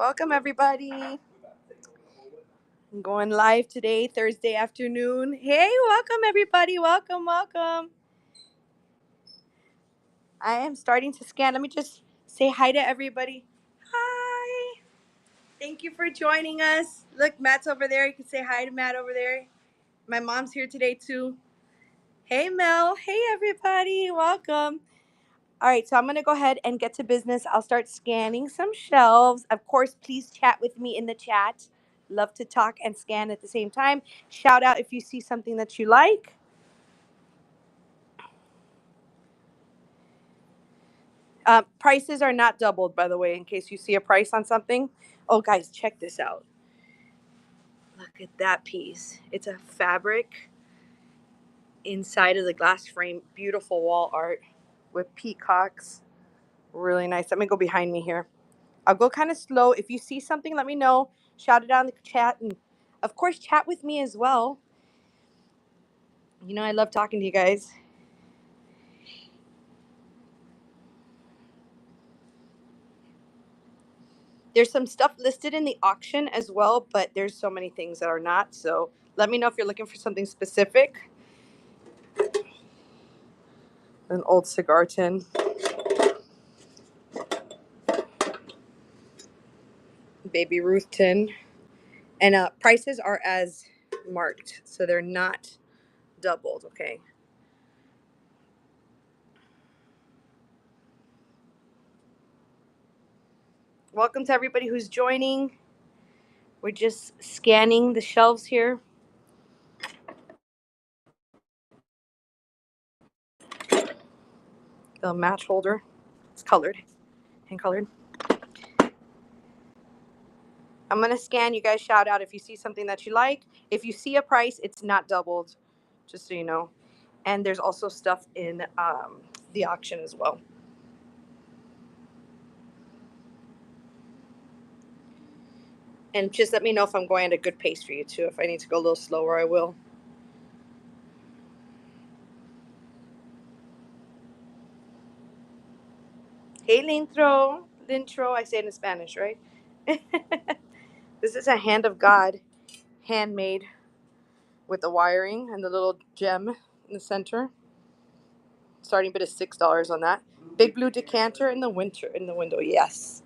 Welcome, everybody. I'm going live today, Thursday afternoon. Hey, welcome, everybody. Welcome. I am starting to scan. Let me just say hi to everybody. Hi. Thank you for joining us. Look, Matt's over there. You can say hi to Matt over there. My mom's here today, too. Hey, Mel. Hey, everybody. Welcome. All right, so I'm going to go ahead and get to business. I'll start scanning some shelves. Of course, please chat with me in the chat. Love to talk and scan at the same time. Shout out if you see something that you like. Prices are not doubled, by the way, in case you see a price on something. Oh, guys, check this out. Look at that piece. It's a fabric inside of the glass frame. Beautiful wall art with peacocks. Really nice. Let me go behind me here. I'll go kind of slow. If you see something, let me know. Shout it out in the chat. And, of course, chat with me as well. You know I love talking to you guys. There's some stuff listed in the auction as well, but there's so many things that are not. So let me know if you're looking for something specific. An old cigar tin. Baby Ruth tin. And prices are as marked, so they're not doubled, okay? Welcome to everybody who's joining. We're just scanning the shelves here. The match holder. It's colored, hand colored. I'm going to scan. You guys shout out if you see something that you like. If you see a price, it's not doubled, just so you know. And there's also stuff in the auction as well. And just let me know if I'm going at a good pace for you, too. If I need to go a little slower, I will. Hey, Lintro. I say it in Spanish, right? This is a hand of God, handmade with the wiring and the little gem in the center. Starting bid is $6 on that. Big blue decanter in the window. Yes.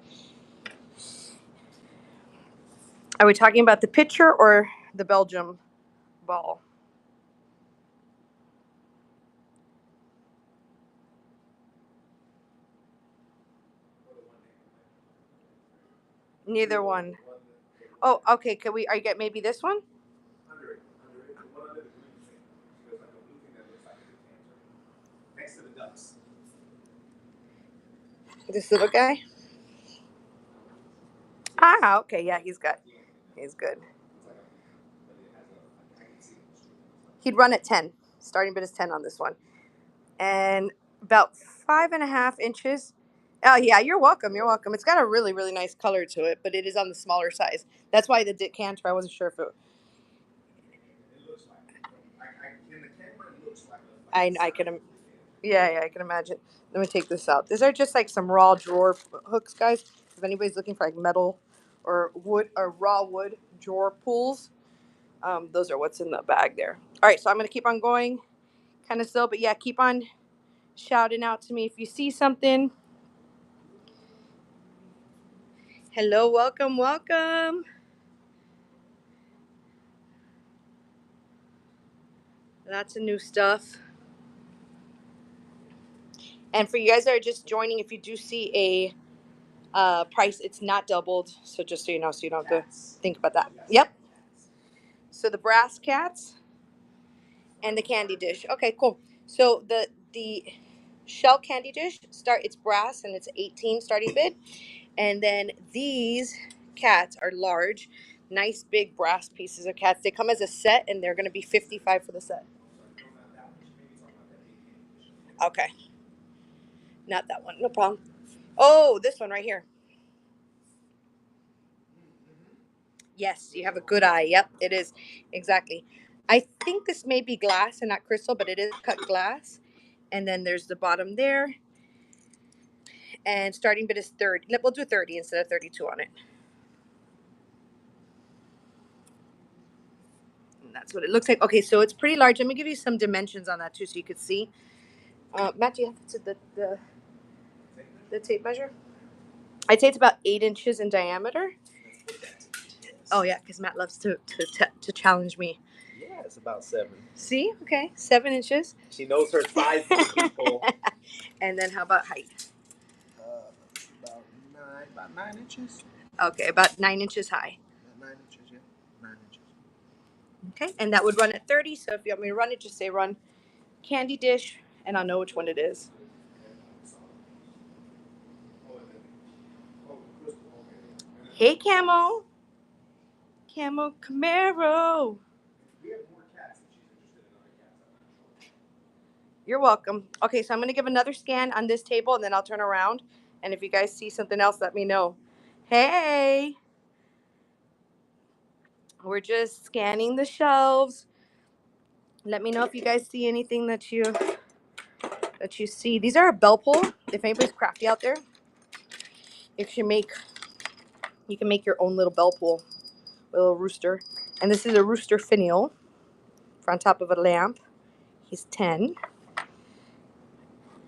Are we talking about the pitcher or the Belgium ball? Neither one. Oh, okay. Can we? Are you get maybe this one? This little guy. Ah, okay. Yeah, he's good. He's good. He'd run at 10. Starting bid is 10 on this one, and about 5.5 inches. Oh yeah, you're welcome. You're welcome. It's got a really, really nice color to it, but it is on the smaller size. That's why the decanter. I wasn't sure if it. I can. Yeah, I can imagine. Let me take this out. These are just like some raw drawer hooks, guys. If anybody's looking for like metal or wood or raw wood drawer pulls, those are what's in the bag there. All right, so I'm gonna keep on going, kind of slow, but yeah, keep on shouting out to me if you see something. Hello, welcome. Lots of new stuff. And for you guys that are just joining, if you do see a price, it's not doubled. So just so you know, so you don't have to think about that. Yep. So the brass cats and the candy dish. Okay, cool. So the shell candy dish it's brass and it's 18 starting bid. And then these cats are large, nice big brass pieces of cats. They come as a set and they're going to be 55 for the set. Okay. Not that one. No problem. Oh, this one right here. Yes, you have a good eye. Yep, it is. Exactly. I think this may be glass and not crystal, but it is cut glass. And then there's the bottom there. And starting bid is 30. We'll do 30 instead of 32 on it. that's what it looks like. Okay, so it's pretty large. Let me give you some dimensions on that too, so you could see. Matt, do you have the tape measure? I'd say it's about 8 inches in diameter. Oh yeah, because Matt loves to challenge me. Yeah, it's about 7. See, okay, 7 inches. She knows her size, people. And then how about height? About 9 inches. Okay, about 9 inches high. 9 inches, yeah, 9 inches. Okay, and that would run at 30. So if you want me to run it, just say run candy dish, and I'll know which one it is. Hey, Camo. Camo Camaro. You're welcome. Okay, so I'm going to give another scan on this table, and then I'll turn around. And if you guys see something else, let me know. Hey. We're just scanning the shelves. Let me know if you guys see anything that you see. These are a bell pull. If anybody's crafty out there, you can make your own little bell pull, a little rooster. And this is a rooster finial for on top of a lamp. He's 10.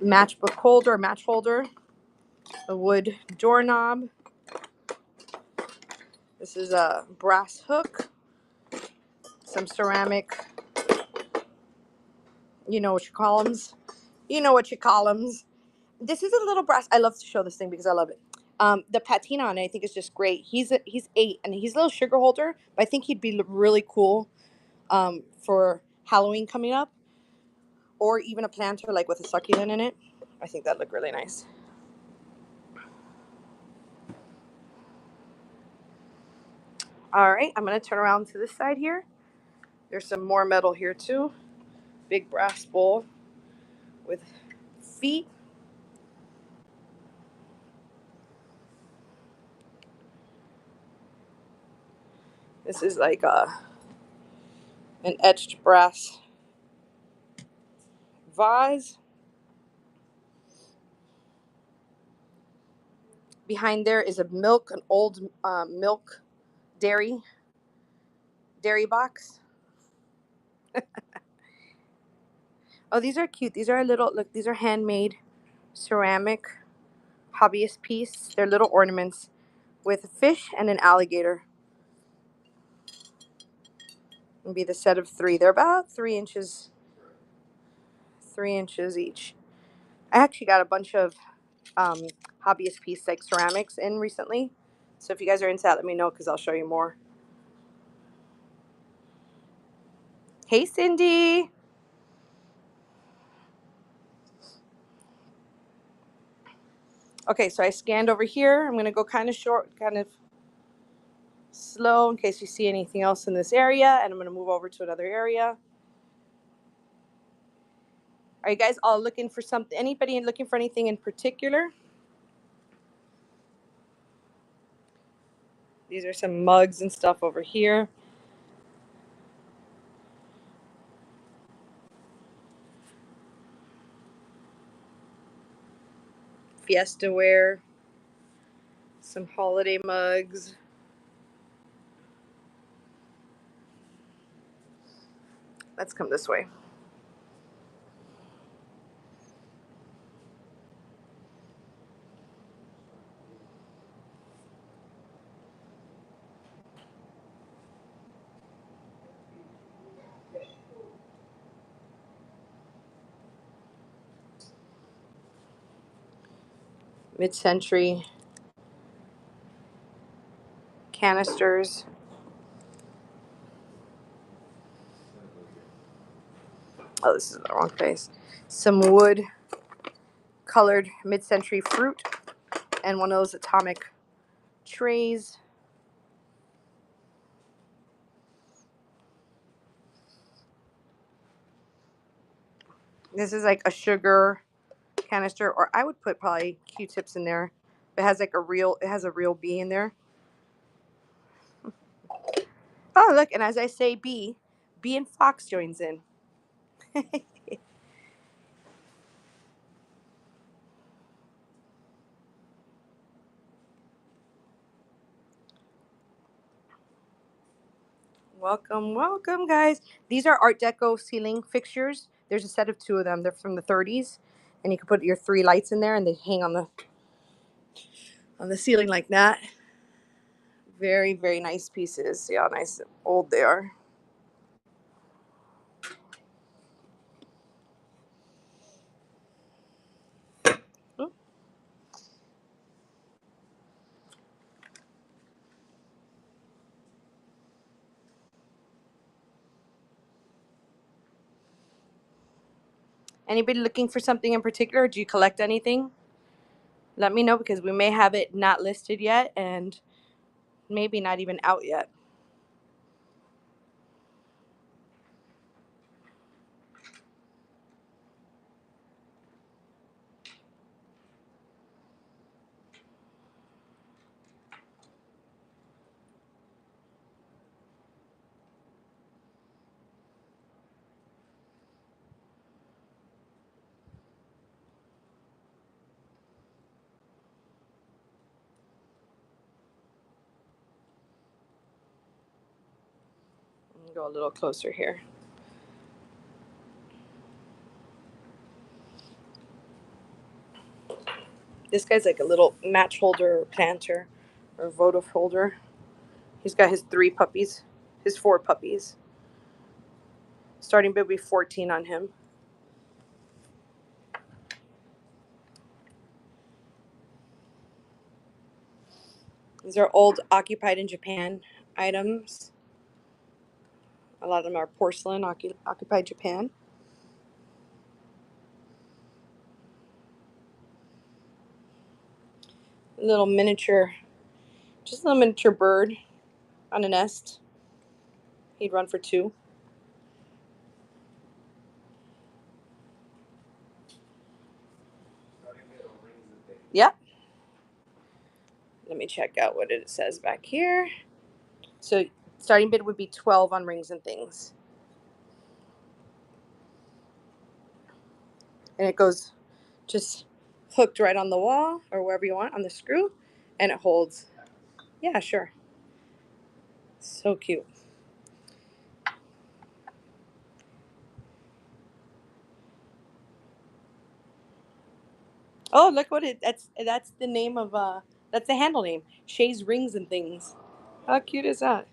Matchbook holder, match holder, a wood doorknob. This is a brass hook, some ceramic. You know what you call them. You know what you call them. This is a little brass. I love to show this thing because I love it. The patina on it, I think, is just great. He's 8, and he's a little sugar holder, but I think he'd be really cool for Halloween coming up, or even a planter like with a succulent in it. I think that'd look really nice. All right, I'm gonna turn around to this side here. There's some more metal here too. Big brass bowl with feet. This is like an etched brass vase. Behind there is an old milk dairy box. Oh, these are cute. These are look, these are handmade ceramic hobbyist piece. They're little ornaments with a fish and an alligator. It'll be the set of 3. They're about 3 inches each. I actually got a bunch of hobbyist piece like ceramics in recently. So if you guys are into that, let me know because I'll show you more. Hey, Cindy. Okay, so I scanned over here. I'm going to go kind of short, kind of slow in case you see anything else in this area. And I'm going to move over to another area. Are you guys all looking for something? Anybody looking for anything in particular? These are some mugs and stuff over here. Fiesta ware. Some holiday mugs. Let's come this way. Mid-century canisters. Oh, this is the wrong place. Some wood colored mid-century fruit and one of those atomic trays. This is like a sugar canister, or I would put probably Q-tips in there. It has like it has a real bee in there. Oh, look, and as I say bee and fox joins in. Welcome, welcome, guys. These are Art Deco ceiling fixtures. There's a set of 2 of them. They're from the 30s, and you can put your 3 lights in there, and they hang on the ceiling like that. Very, very nice pieces. See how nice old they are. Anybody looking for something in particular? Do you collect anything? Let me know, because we may have it not listed yet and maybe not even out yet. Go a little closer here. This guy's like a little match holder planter or votive holder. He's got his 3 puppies, his 4 puppies. Starting bid will be 14 on him. These are old occupied in Japan items. A lot of them are porcelain, occupied Japan. A little miniature, just a little miniature bird on a nest. He'd run for 2. Yep. Let me check out what it says back here. So starting bid would be 12 on rings and things. And it goes just hooked right on the wall or wherever you want on the screw, and it holds. Yeah, sure. So cute. Oh, look what that's the name of that's the handle name. Shay's Rings and Things. How cute is that?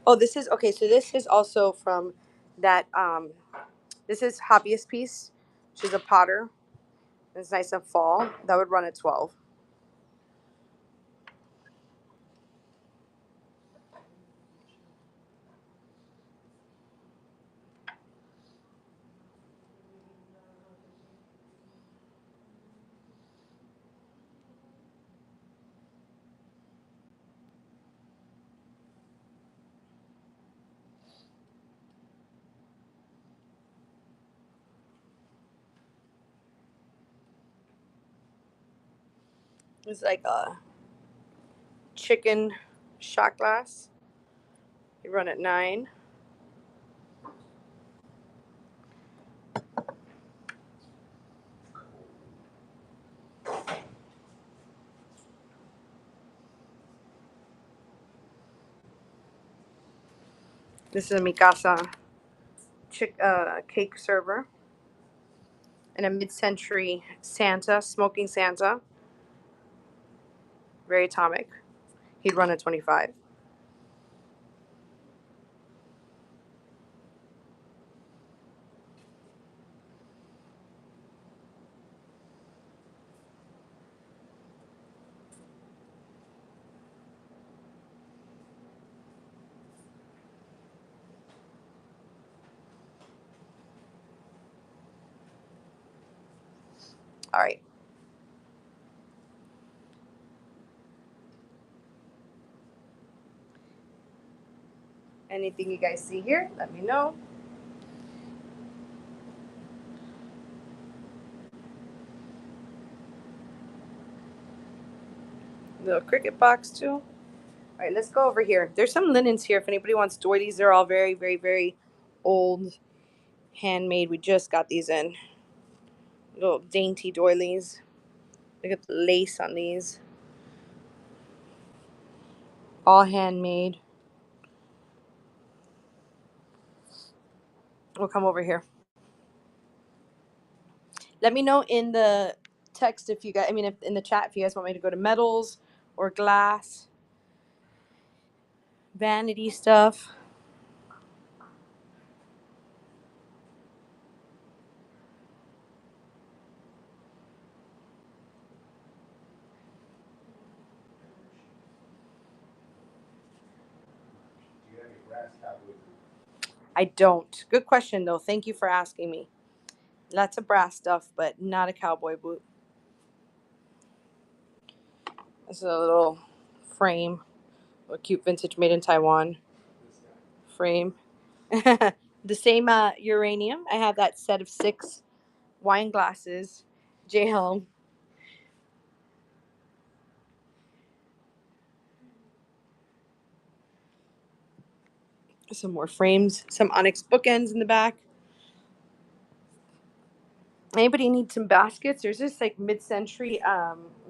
Oh, this is okay, so this is also from that this is hobbyist piece. She's a potter. It's nice and fall. That would run at 12. It's like a chicken shot glass. You run at 9. This is a Mikasa cake server and a mid-century Santa, smoking Santa. Very atomic. He'd run at 25. All right. Anything you guys see here, let me know. Little cricket box too. All right, let's go over here. There's some linens here if anybody wants doilies. They're all very, very, very old, handmade. We just got these in. Little dainty doilies. Look at the lace on these. All handmade. We'll come over here. Let me know in the text if you guys, if in the chat, if you guys want me to go to metals or glass, vanity stuff. I don't. Good question though. Thank you for asking me. Lots of brass stuff, but not a cowboy boot. This is a little frame, a cute vintage made in Taiwan frame. The same uranium. I have that set of 6 wine glasses. J Helm. Some more frames. Some onyx bookends in the back. Anybody need some baskets? There's this like mid-century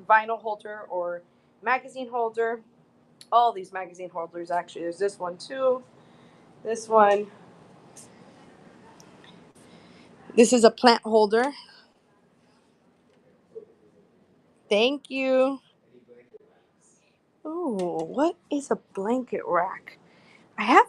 vinyl holder or magazine holder. All these magazine holders actually. There's this one too. This one. This is a plant holder. Thank you. Ooh, what is a blanket rack? I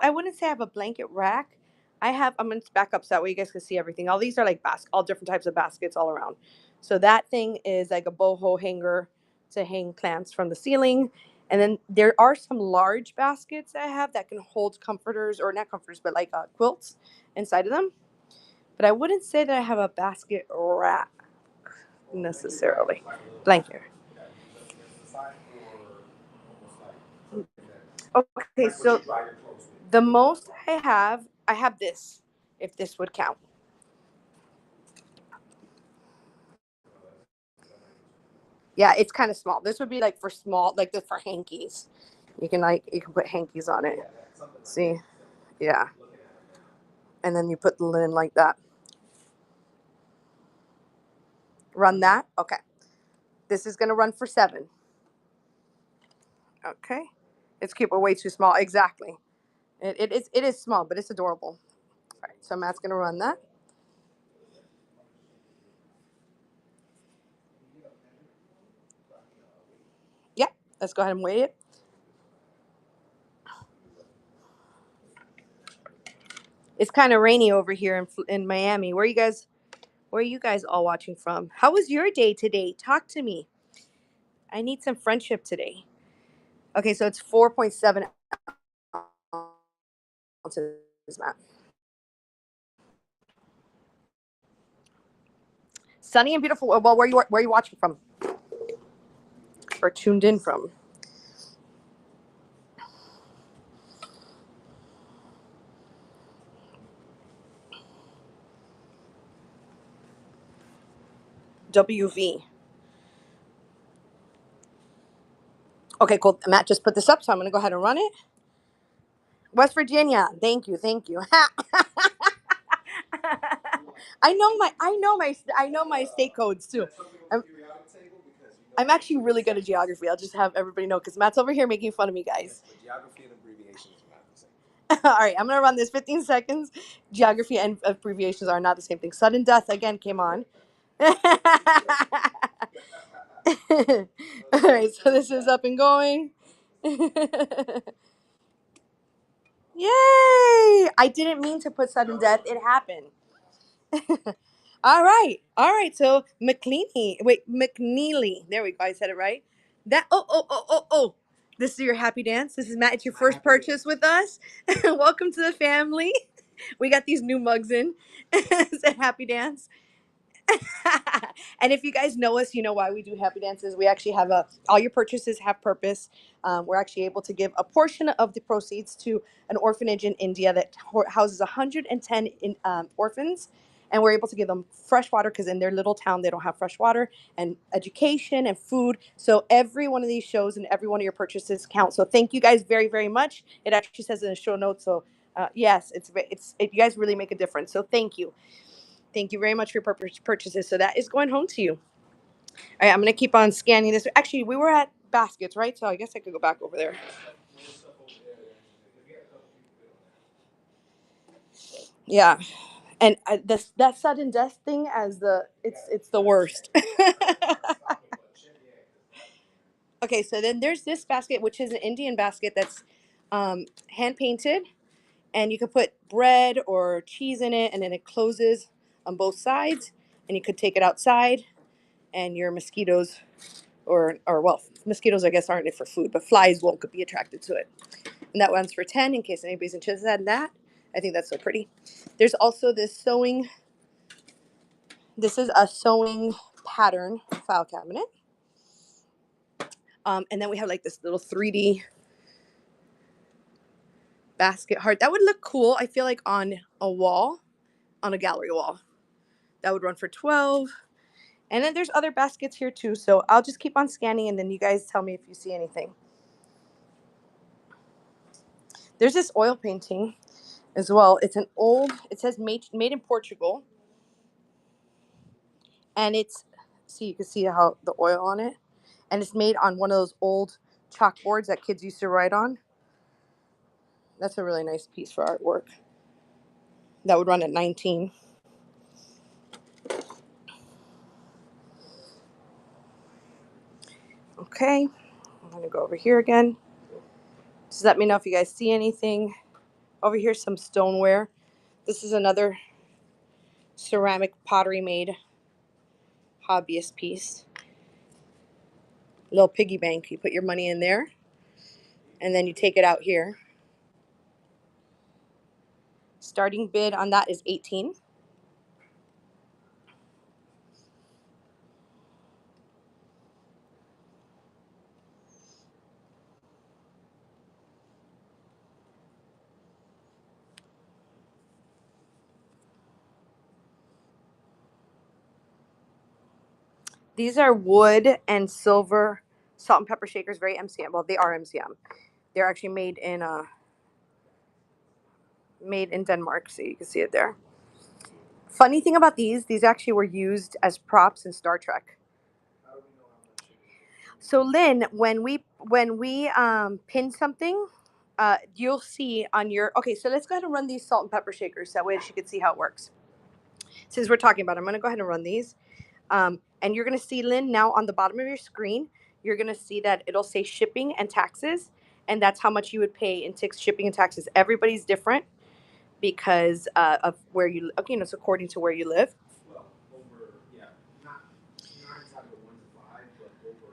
wouldn't say I have a blanket rack. I'm going to back up so that way you guys can see everything. All these are like all different types of baskets all around. So that thing is like a boho hanger to hang plants from the ceiling. And then there are some large baskets I have that can hold comforters, or not comforters, but like quilts inside of them. But I wouldn't say that I have a basket rack necessarily. Blanket. Okay, so the most I have this, if this would count. Yeah, it's kind of small. This would be like for small, like for hankies. You can put hankies on it. See, yeah, and then you put the linen like that. Run that. Okay, this is gonna run for 7. Okay, it's cute, but way too small. Exactly. It is small, but it's adorable. All right, so Matt's gonna run that. Yeah, let's go ahead and weigh it. It's kind of rainy over here in Miami. Where are you guys all watching from? How was your day today? Talk to me. I need some friendship today. Okay, so it's 4.7 ounces, Matt. Sunny and beautiful. Well, where are you watching from? Or tuned in from? WV. Okay, cool. Matt just put this up, so I'm gonna go ahead and run it. West Virginia. Thank you. I know my state codes too. I'm actually really good at geography. I'll just have everybody know because Matt's over here making fun of me, guys. Geography and abbreviations are not the same. All right, I'm gonna run this 15 seconds. Geography and abbreviations are not the same thing. Sudden death again came on. All right, so this is up and going. Yay! I didn't mean to put sudden death. It happened. All right. So McNeely. There we go. I said it right. That. Oh. This is your happy dance. This is Matt. It's your first purchase with us. Welcome to the family. We got these new mugs in. It's a happy dance. And if you guys know us, you know why we do happy dances. We actually have all your purchases have purpose. We're actually able to give a portion of the proceeds to an orphanage in India that houses 110 orphans. And we're able to give them fresh water because in their little town, they don't have fresh water, and education and food. So every one of these shows and every one of your purchases count. So thank you guys very, very much. It actually says in the show notes. So yes, you guys really make a difference. So thank you. Thank you very much for your purchases. So that is going home to you. All right, I'm gonna keep on scanning this. Actually, we were at baskets, right? So I guess I could go back over there. Yeah, and this that sudden death thing as it's the worst. Okay, so then there's this basket, which is an Indian basket that's hand painted, and you could put bread or cheese in it, and then it closes on both sides, and you could take it outside, and your mosquitoes, or well, mosquitoes I guess aren't it for food, but flies won't be attracted to it. And that one's for 10 in case anybody's interested in that. I think that's so pretty. There's also this sewing. This is a sewing pattern file cabinet. And then we have like this little 3D basket heart. That would look cool, I feel like, on a wall, on a gallery wall. That would run for 12. And then there's other baskets here too. So I'll just keep on scanning and then you guys tell me if you see anything. There's this oil painting as well. It's an old, it says made in Portugal. And it's, see, you can see how the oil on it. And it's made on one of those old chalkboards that kids used to write on. That's a really nice piece for artwork. That would run at 19. Okay, I'm gonna go over here again. Just let me know if you guys see anything. Over here, some stoneware. This is another ceramic pottery made hobbyist piece. Little piggy bank. You put your money in there, and then you take it out here. Starting bid on that is 18. These are wood and silver salt and pepper shakers, very MCM. Well, they are MCM. They're actually made in Denmark, so you can see it there. Funny thing about these actually were used as props in Star Trek. So Lynn, when we pin something, you'll see on your, okay, so let's go ahead and run these salt and pepper shakers. That way she could see how it works. Since we're talking about it, I'm going to go ahead and run these. And you're going to see, Lynn, now on the bottom of your screen, you're going to see that it'll say shipping and taxes. And that's how much you would pay in shipping and taxes. Everybody's different because of where you, okay, it's according to where you live. Well, over, yeah, not exactly 1 to 5, but over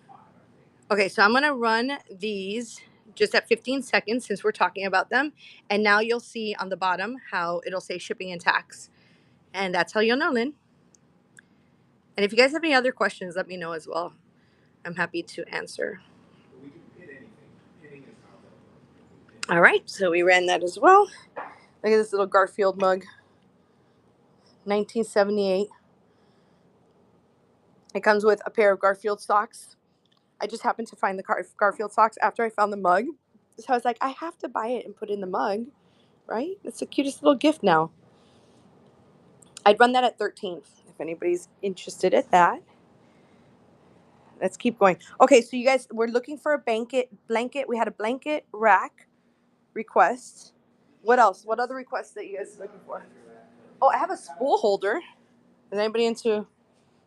5, I think. Okay, so I'm going to run these just at 15 seconds since we're talking about them. And now you'll see on the bottom how it'll say shipping and tax. And that's how you'll know, Lynn. And if you guys have any other questions, let me know as well. I'm happy to answer. We can pin anything. Pinning is how that works. All right, so we ran that as well. Look at this little Garfield mug, 1978. It comes with a pair of Garfield socks. I just happened to find the Garfield socks after I found the mug. So I was like, I have to buy it and put it in the mug, right? It's the cutest little gift now. I'd run that at 13 if anybody's interested in that. Let's keep going. Okay, so you guys, we're looking for a blanket. We had a blanket rack request. What else? What other requests that you guys are looking for? Oh, I have a spool holder. Is anybody into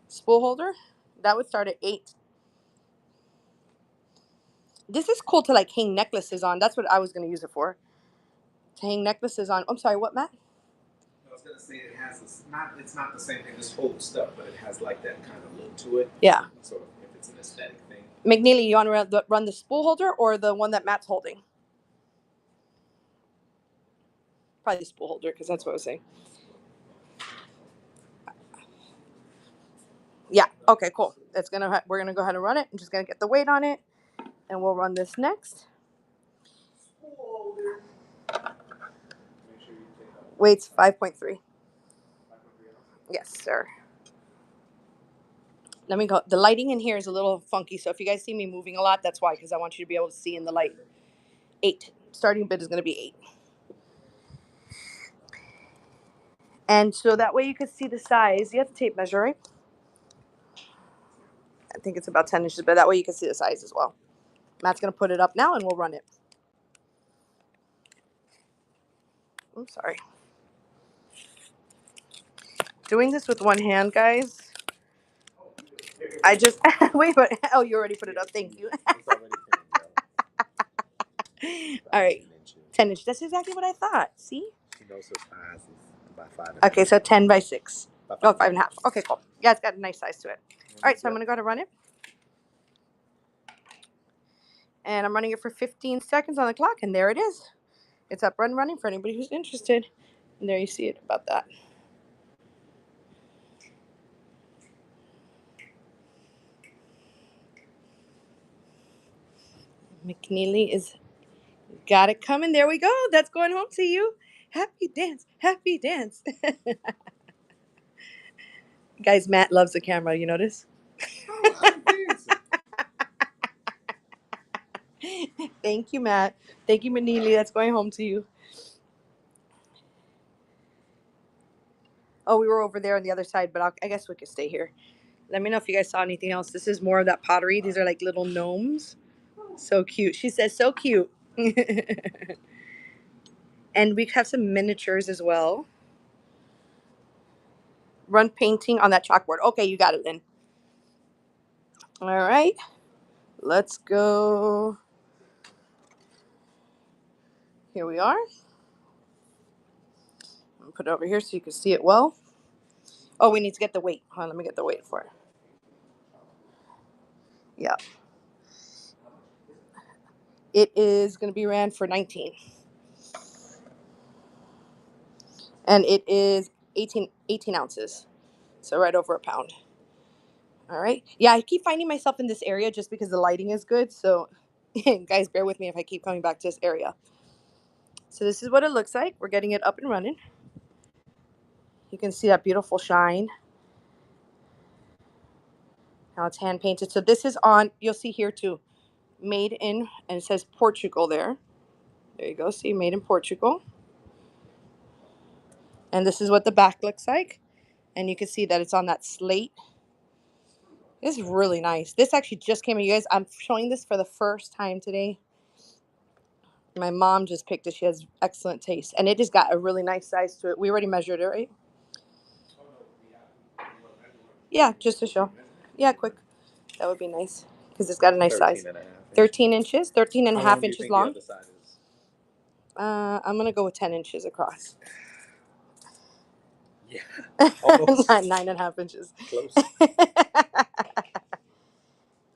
spool holder? That would start at 8. This is cool to like hang necklaces on. That's what I was going to use it for. To hang necklaces on. I'm sorry, what, Matt? I was gonna say it has it's not the same thing as old stuff, but it has like that kind of look to it. Yeah. Sort of if it's an aesthetic thing. McNeely, you want to run the spool holder or the one that Matt's holding? Probably the spool holder because that's what I was saying. Yeah. Okay. Cool. We're gonna go ahead and run it. I'm just gonna get the weight on it, and we'll run this next. Weight's 5.3. Yes, sir. Let me go. The lighting in here is a little funky, so if you guys see me moving a lot, that's why, because I want you to be able to see in the light. 8. Starting bid is going to be 8. And so that way you can see the size. You have the tape measure, right? I think it's about 10 inches, but that way you can see the size as well. Matt's going to put it up now and we'll run it. I'm sorry. Doing this with one hand, guys. I just, wait, but, oh, you already put it up. Thank you. All right. 10 inches. That's exactly what I thought. See? She knows her size is about 5. Okay, so 10 by 6. Oh, 5.5. Okay, cool. Yeah, it's got a nice size to it. All right, so I'm going to go to run it. And I'm running it for 15 seconds on the clock, and there it is. It's up and running for anybody who's interested. And there you see it about that. McNeely is got it coming. There we go. That's going home to you. Happy dance. Happy dance. Guys, Matt loves the camera. You notice? Thank you, Matt. Thank you, McNeely. That's going home to you. Oh, we were over there on the other side, but I guess we could stay here. Let me know if you guys saw anything else. This is more of that pottery. These are like little gnomes. So cute. She says, so cute. And we have some miniatures as well. Run painting on that chalkboard. Okay, you got it, Lynn. All right. Let's go. Here we are. I'll put it over here so you can see it well. Oh, we need to get the weight. Hold on, let me get the weight for it. Yeah. It is going to be ran for 19. And it is 18 ounces. So right over a pound. All right. Yeah, I keep finding myself in this area just because the lighting is good. So guys, bear with me if I keep coming back to this area. So this is what it looks like. We're getting it up and running. You can see that beautiful shine. Now it's hand painted. So this is on, you'll see here too, made in, and it says Portugal there. There you go. See, made in Portugal. And this is what the back looks like. And you can see that it's on that slate. This is really nice. This actually just came in. You guys, I'm showing this for the first time today. My mom just picked it. She has excellent taste. And it has got a really nice size to it. We already measured it, right? Yeah, just to show. Yeah, quick. That would be nice. Because it's got a nice size. 13 inches. 13 and a half inches long. I'm going to go with 10 inches across. Yeah. Almost. 9.5 inches. Close.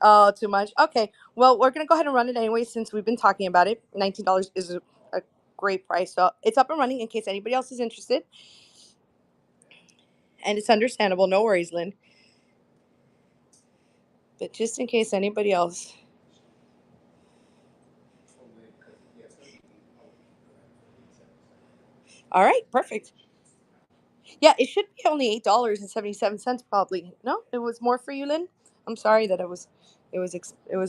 Oh, too much. Okay. Well, we're going to go ahead and run it anyway since we've been talking about it. $19 is a great price. So it's up and running in case anybody else is interested. And it's understandable. No worries, Lynn. But just in case anybody else. All right. Perfect. Yeah, it should be only $8.77 probably. No, it was more for you, Lynn. I'm sorry that it was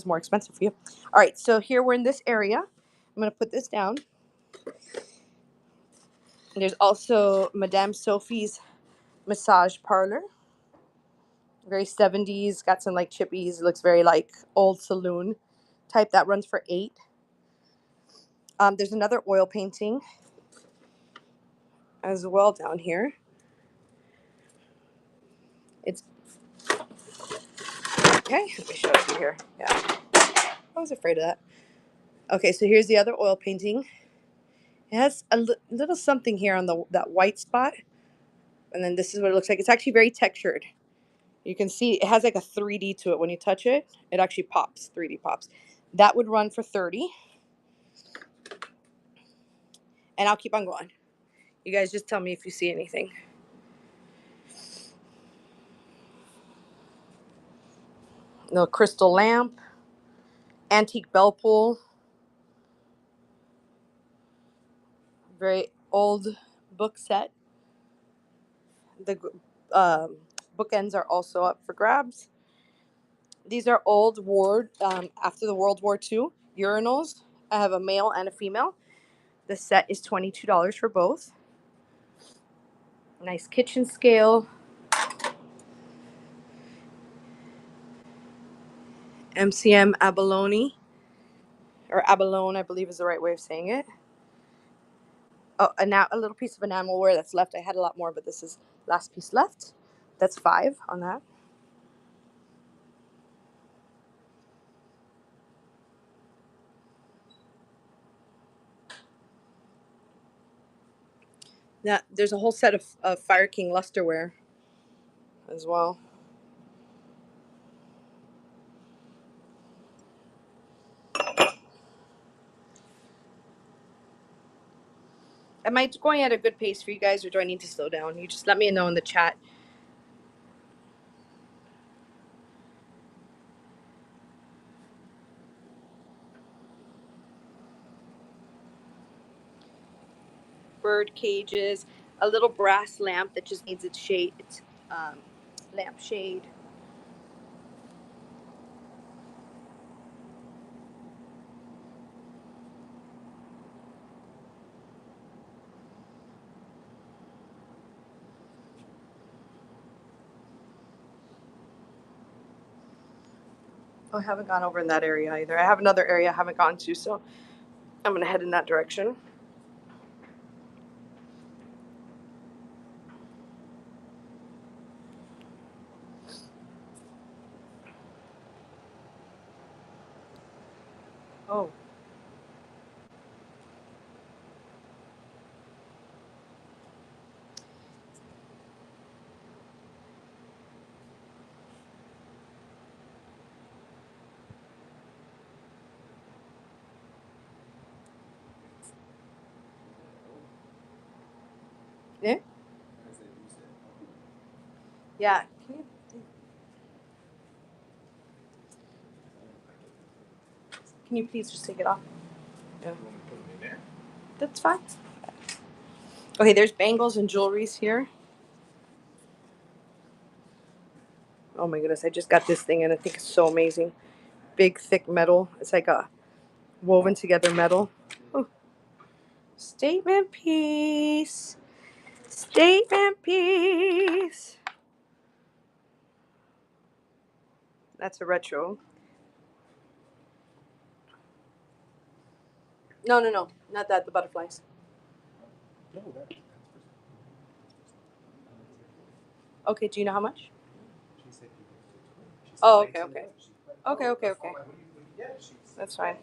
more expensive for you. All right, so here we're in this area. I'm gonna put this down. There's also Madame Sophie's massage parlor. Very 70s, got some like chippies. Looks very like old saloon type. That runs for $8. There's another oil painting as well down here. It's okay. Let me show it to you here. Yeah, I was afraid of that. Okay, so here's the other oil painting. It has a little something here on that white spot. And then this is what it looks like. It's actually very textured. You can see it has like a 3D to it. When you touch it, it actually pops, 3D pops. That would run for 30. And I'll keep on going. You guys just tell me if you see anything. No crystal lamp. Antique bell pull. Very old book set. The bookends are also up for grabs. These are old ward after the World War II urinals. I have a male and a female. The set is $22 for both. Nice kitchen scale. MCM abalone, or abalone, I believe is the right way of saying it. Oh, a little piece of enamelware that's left. I had a lot more, but this is last piece left. That's 5 on that. That there's a whole set of Fire King lusterware as well. Am I going at a good pace for you guys, or do I need to slow down? You just let me know in the chat. Bird cages, a little brass lamp that just needs its shade, its lamp shade. Oh, I haven't gone over in that area either. I have another area I haven't gone to, so I'm gonna head in that direction. Oh. Yeah? Yeah. Can you please just take it off? Yeah. That's fine. Okay, there's bangles and jewelries here. Oh my goodness, I just got this thing and I think it's so amazing. Big, thick metal. It's like a woven together metal. Ooh. Statement piece. Statement piece. That's a retro. No, no, no. Not that. The butterflies. Okay, do you know how much? Oh, okay, okay. Okay, okay, okay. That's fine.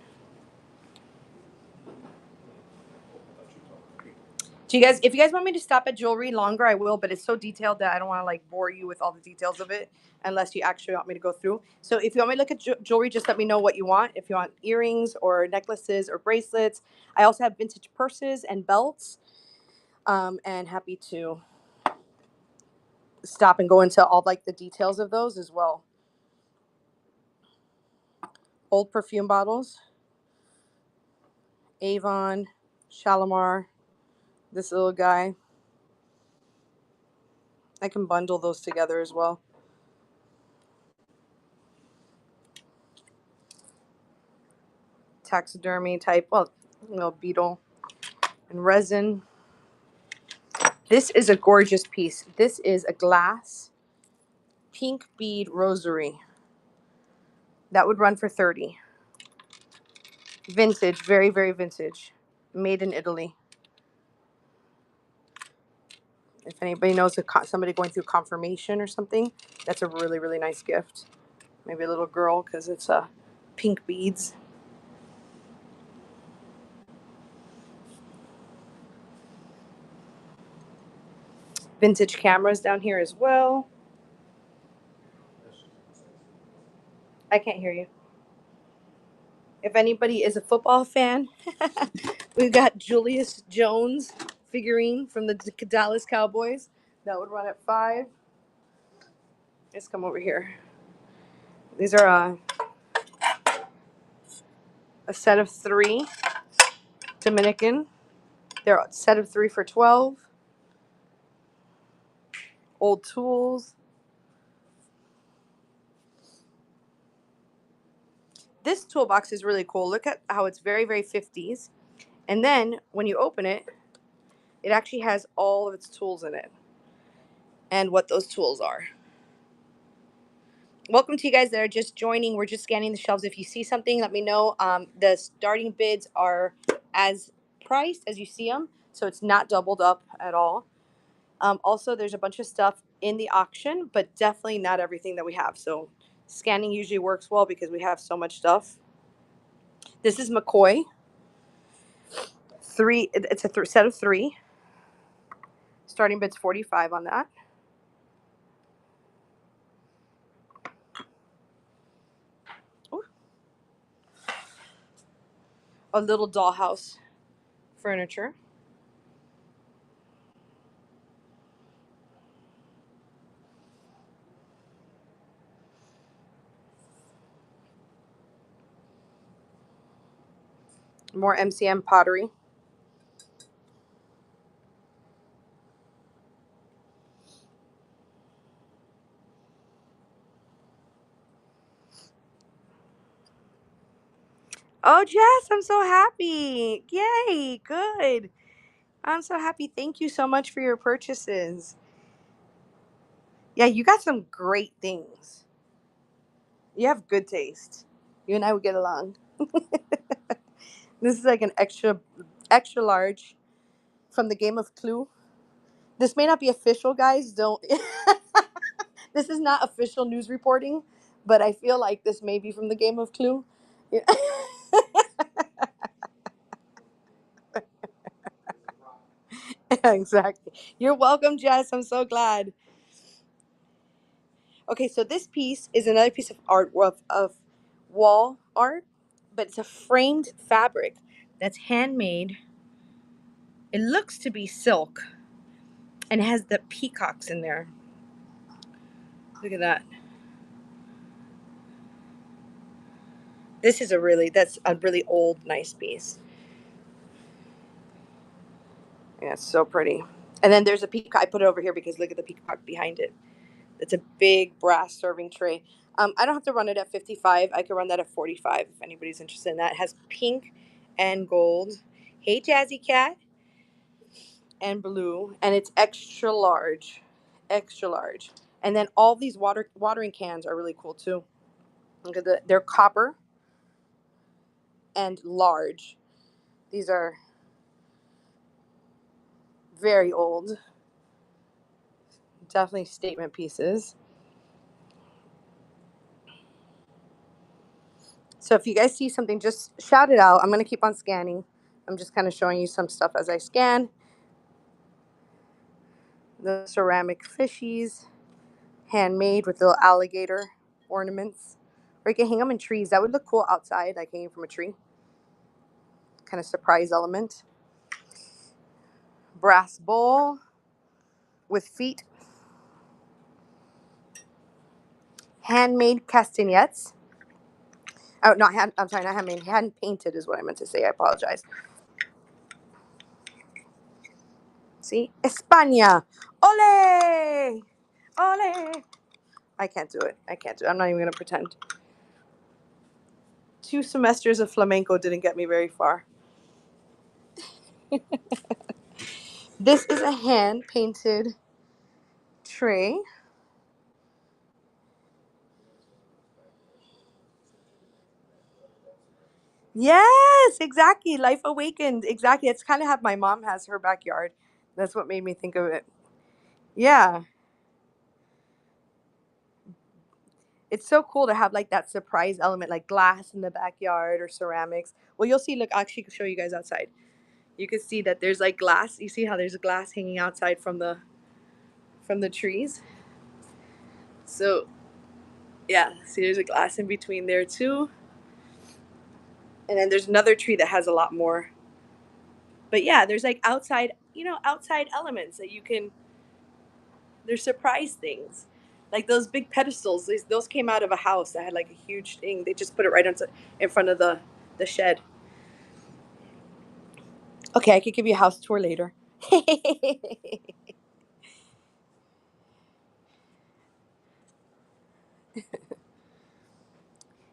Do you guys, if you guys want me to stop at jewelry longer, I will, but it's so detailed that I don't want to like bore you with all the details of it unless you actually want me to go through. So if you want me to look at jewelry, just let me know what you want. If you want earrings or necklaces or bracelets, I also have vintage purses and belts. And happy to stop and go into all like the details of those as well. Old perfume bottles, Avon, Shalimar, this little guy. I can bundle those together as well. Taxidermy type, well, beetle and resin. This is a gorgeous piece. This is a glass pink bead rosary. That would run for 30. Vintage, very, very vintage. Made in Italy. If anybody knows somebody going through confirmation or something, that's a really, really nice gift. Maybe a little girl because it's pink beads. Vintage cameras down here as well. I can't hear you. If anybody is a football fan, we've got Julius Jones figurine from the Dallas Cowboys. That would run at 5. Let's come over here. These are a set of 3 Dominican. They're a set of 3 for 12. Old tools. This toolbox is really cool. Look at how it's very, very 50s. And then when you open it, it actually has all of its tools in it and what those tools are. welcome to you guys that are just joining. We're just scanning the shelves. If you see something, let me know. The starting bids are as priced as you see them, so it's not doubled up at all. Also, there's a bunch of stuff in the auction, but definitely not everything that we have. So scanning usually works well because we have so much stuff. This is McCoy. Three. It's a set of three. Starting bid's 45 on that. Ooh. A little dollhouse furniture. More MCM pottery. Oh, Jess, I'm so happy. Yay, good. I'm so happy. Thank you so much for your purchases. Yeah, you got some great things. You have good taste. You and I would get along. This is like an extra large from the game of Clue. This may not be official, guys. Don't. This is not official news reporting, but I feel like this may be from the game of Clue. Yeah. Exactly. You're welcome, Jess. I'm so glad. Okay, so this piece is another piece of art of wall art, but it's a framed fabric that's handmade. It looks to be silk and it has the peacocks in there. Look at that. That's a really old, nice piece. Yeah, it's so pretty. And then there's a peacock. I put it over here because look at the peacock behind it. It's a big brass serving tray. I don't have to run it at 55. I can run that at 45 if anybody's interested in that. It has pink and gold. Hey, Jazzy Cat. And blue. And it's extra large. Extra large. And then all these watering cans are really cool too. Look at they're copper and large. These are very old. Definitely statement pieces. So if you guys see something, just shout it out. I'm going to keep on scanning. I'm just kind of showing you some stuff as I scan. The ceramic fishies, handmade with little alligator ornaments. Or you can hang them in trees. That would look cool outside, like hanging from a tree. Kind of surprise element. Brass bowl with feet. Handmade castanets. Oh, not hand. I'm sorry, not handmade. Hand painted is what I meant to say. I apologize. See, España. Ole, ole. I can't do it. I can't do it. I'm not even gonna pretend. 2 semesters of flamenco didn't get me very far. This is a hand painted tray. Yes, exactly. Life awakened. Exactly. It's kind of how my mom has her backyard. That's what made me think of it. Yeah. It's so cool to have like that surprise element, like glass in the backyard or ceramics. Well, you'll see. Look, I'll actually show you guys outside. You can see that there's like glass. You see how there's glass hanging outside from the trees. So yeah, see, there's a glass in between there too. And then there's another tree that has a lot more. But yeah, there's like outside, outside elements that you can. There's surprise things, like those big pedestals. Those came out of a house that had like a huge thing. They just put it right in front of the shed. Okay, I could give you a house tour later.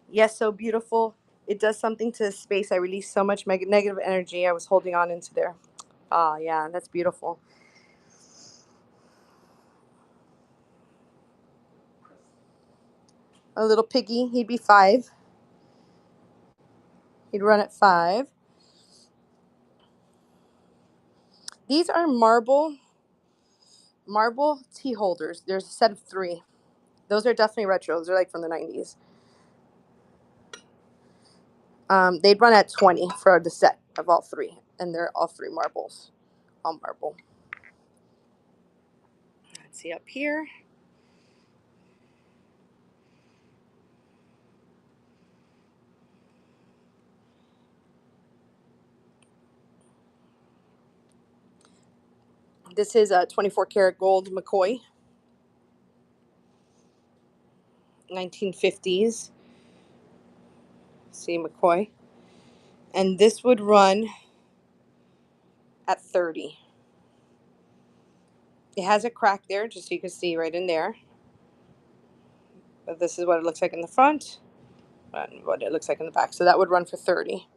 Yes, so beautiful. It does something to the space. I released so much negative energy I was holding on into there. Ah, yeah, that's beautiful. A little piggy, he'd be 5. He'd run at 5. These are marble tea holders. There's a set of 3. Those are definitely retro. Those are like from the 90s. They'd run at 20 for the set of all 3, and they're all 3 marbles, all marble. Let's see up here. This is a 24 karat gold McCoy, 1950s. See McCoy, and this would run at 30. It has a crack there, just so you can see right in there. But this is what it looks like in the front, and what it looks like in the back. So that would run for 30.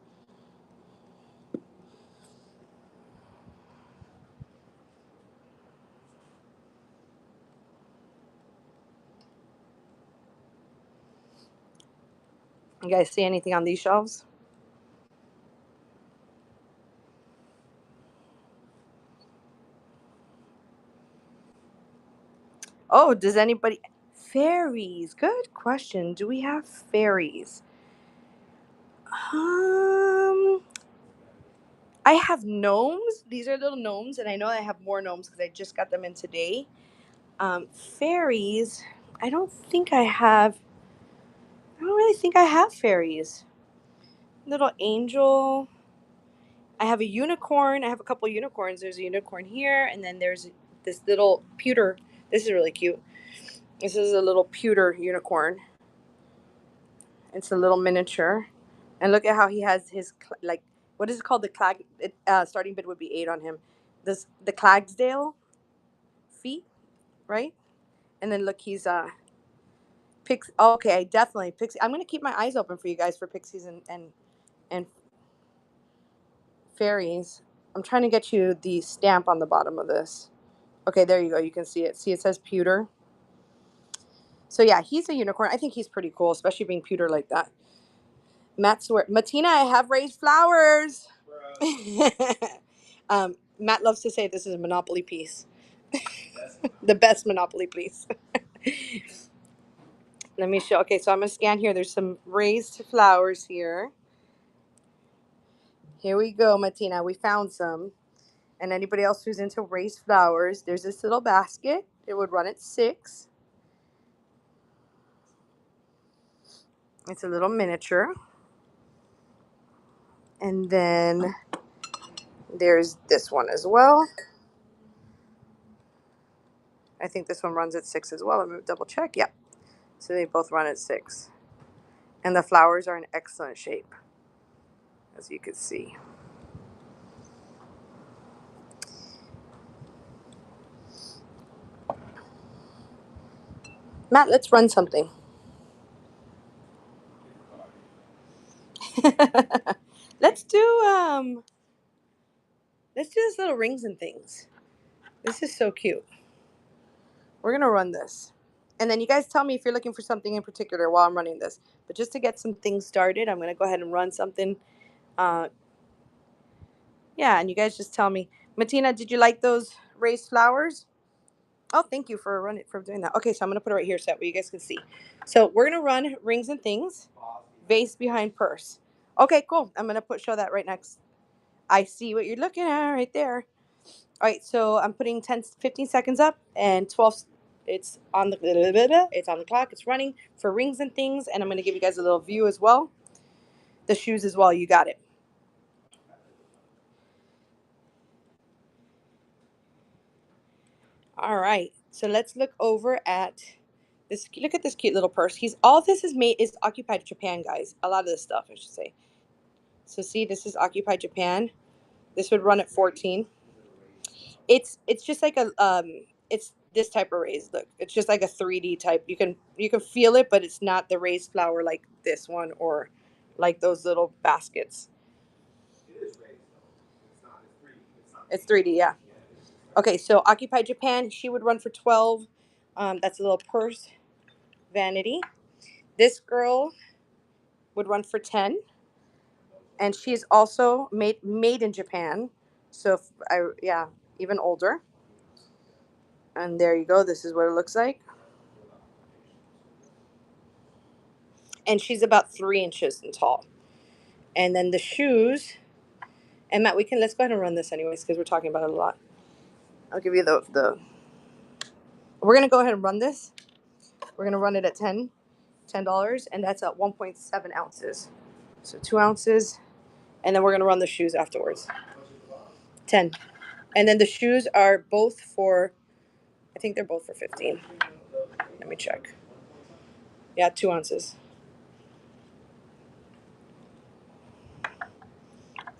You guys see anything on these shelves? Oh, does anybody... Fairies. Good question. Do we have fairies? I have gnomes. These are little gnomes, and I know I have more gnomes because I just got them in today. Fairies, I don't really think I have fairies. Little angel. I have a unicorn. I have a couple unicorns. There's a unicorn here, and then there's this little pewter. This is really cute. This is a little pewter unicorn. It's a little miniature. And look at how he has his, like, what is it called? The clag, starting bid would be 8 on him. The Clydesdale feet, right? And then look, he's okay, definitely pixie. I'm gonna keep my eyes open for you guys for pixies and fairies. I'm trying to get you the stamp on the bottom of this. Okay, there you go. You can see it. See, it says pewter. So yeah, he's a unicorn. I think he's pretty cool, especially being pewter like that. Matt swear, Matina, I have raised flowers. Matt loves to say this is a Monopoly piece. The best Monopoly piece. Let me show. Okay, so I'm gonna scan here. There's some raised flowers here. Here we go, Matina. We found some. And anybody else who's into raised flowers, there's this little basket. It would run at 6. It's a little miniature. And then there's this one as well. I think this one runs at 6 as well. Let me double check. Yep. So they both run at 6. And the flowers are in excellent shape, as you can see. Matt, let's run something. let's do this little rings and things. This is so cute. We're gonna run this. And then you guys tell me if you're looking for something in particular while I'm running this. But just to get some things started, I'm going to go ahead and run something. Yeah, and you guys just tell me. Matina, did you like those raised flowers? Oh, thank you for doing that. Okay, so I'm going to put it right here so that way you guys can see. So we're going to run rings and things, vase behind purse. Okay, cool. I'm going to show that right next. I see what you're looking at right there. All right, so I'm putting 15 seconds up and 12. It's on the clock. It's running for rings and things, and I'm going to give you guys a little view as well. The shoes as well. You got it. All right. So let's look over at this. Look at this cute little purse. All this is occupied Japan, guys. A lot of this stuff, I should say. So see, this is occupied Japan. This would run at 14. It's just like it's this type of raised look. It's just like a 3D type. You can feel it, but it's not the raised flower like this one or like those little baskets. It is raised though. It's not. It's 3D. It's 3D, yeah. Okay, so occupied Japan. She would run for 12. That's a little purse vanity. This girl would run for 10, and she's also made in Japan. So yeah, even older. And there you go. This is what it looks like. And she's about 3 inches in tall. And then the shoes. And Matt, let's go ahead and run this anyways because we're talking about it a lot. I'll give you the. We're gonna go ahead and run this. We're gonna run it at $10, and that's at 1.7 ounces. So 2 ounces, and then we're gonna run the shoes afterwards. 10, and then the shoes are both for. I think they're both for 15. Let me check. Yeah, 2 ounces.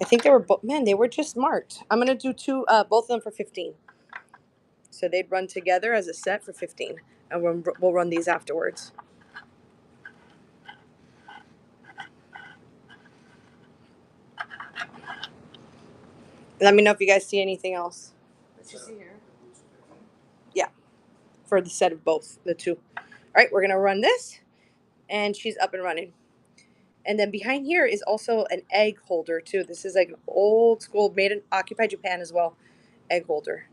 I think they were both. Man, they were just marked. I'm gonna do both of them for 15. So they'd run together as a set for 15, and we'll run these afterwards. Let me know if you guys see anything else. What you see here? Yeah, for the set of both, the two. All right, we're gonna run this, and she's up and running. And then behind here is also an egg holder too. This is like an old school, made in Occupy Japan as well, egg holder.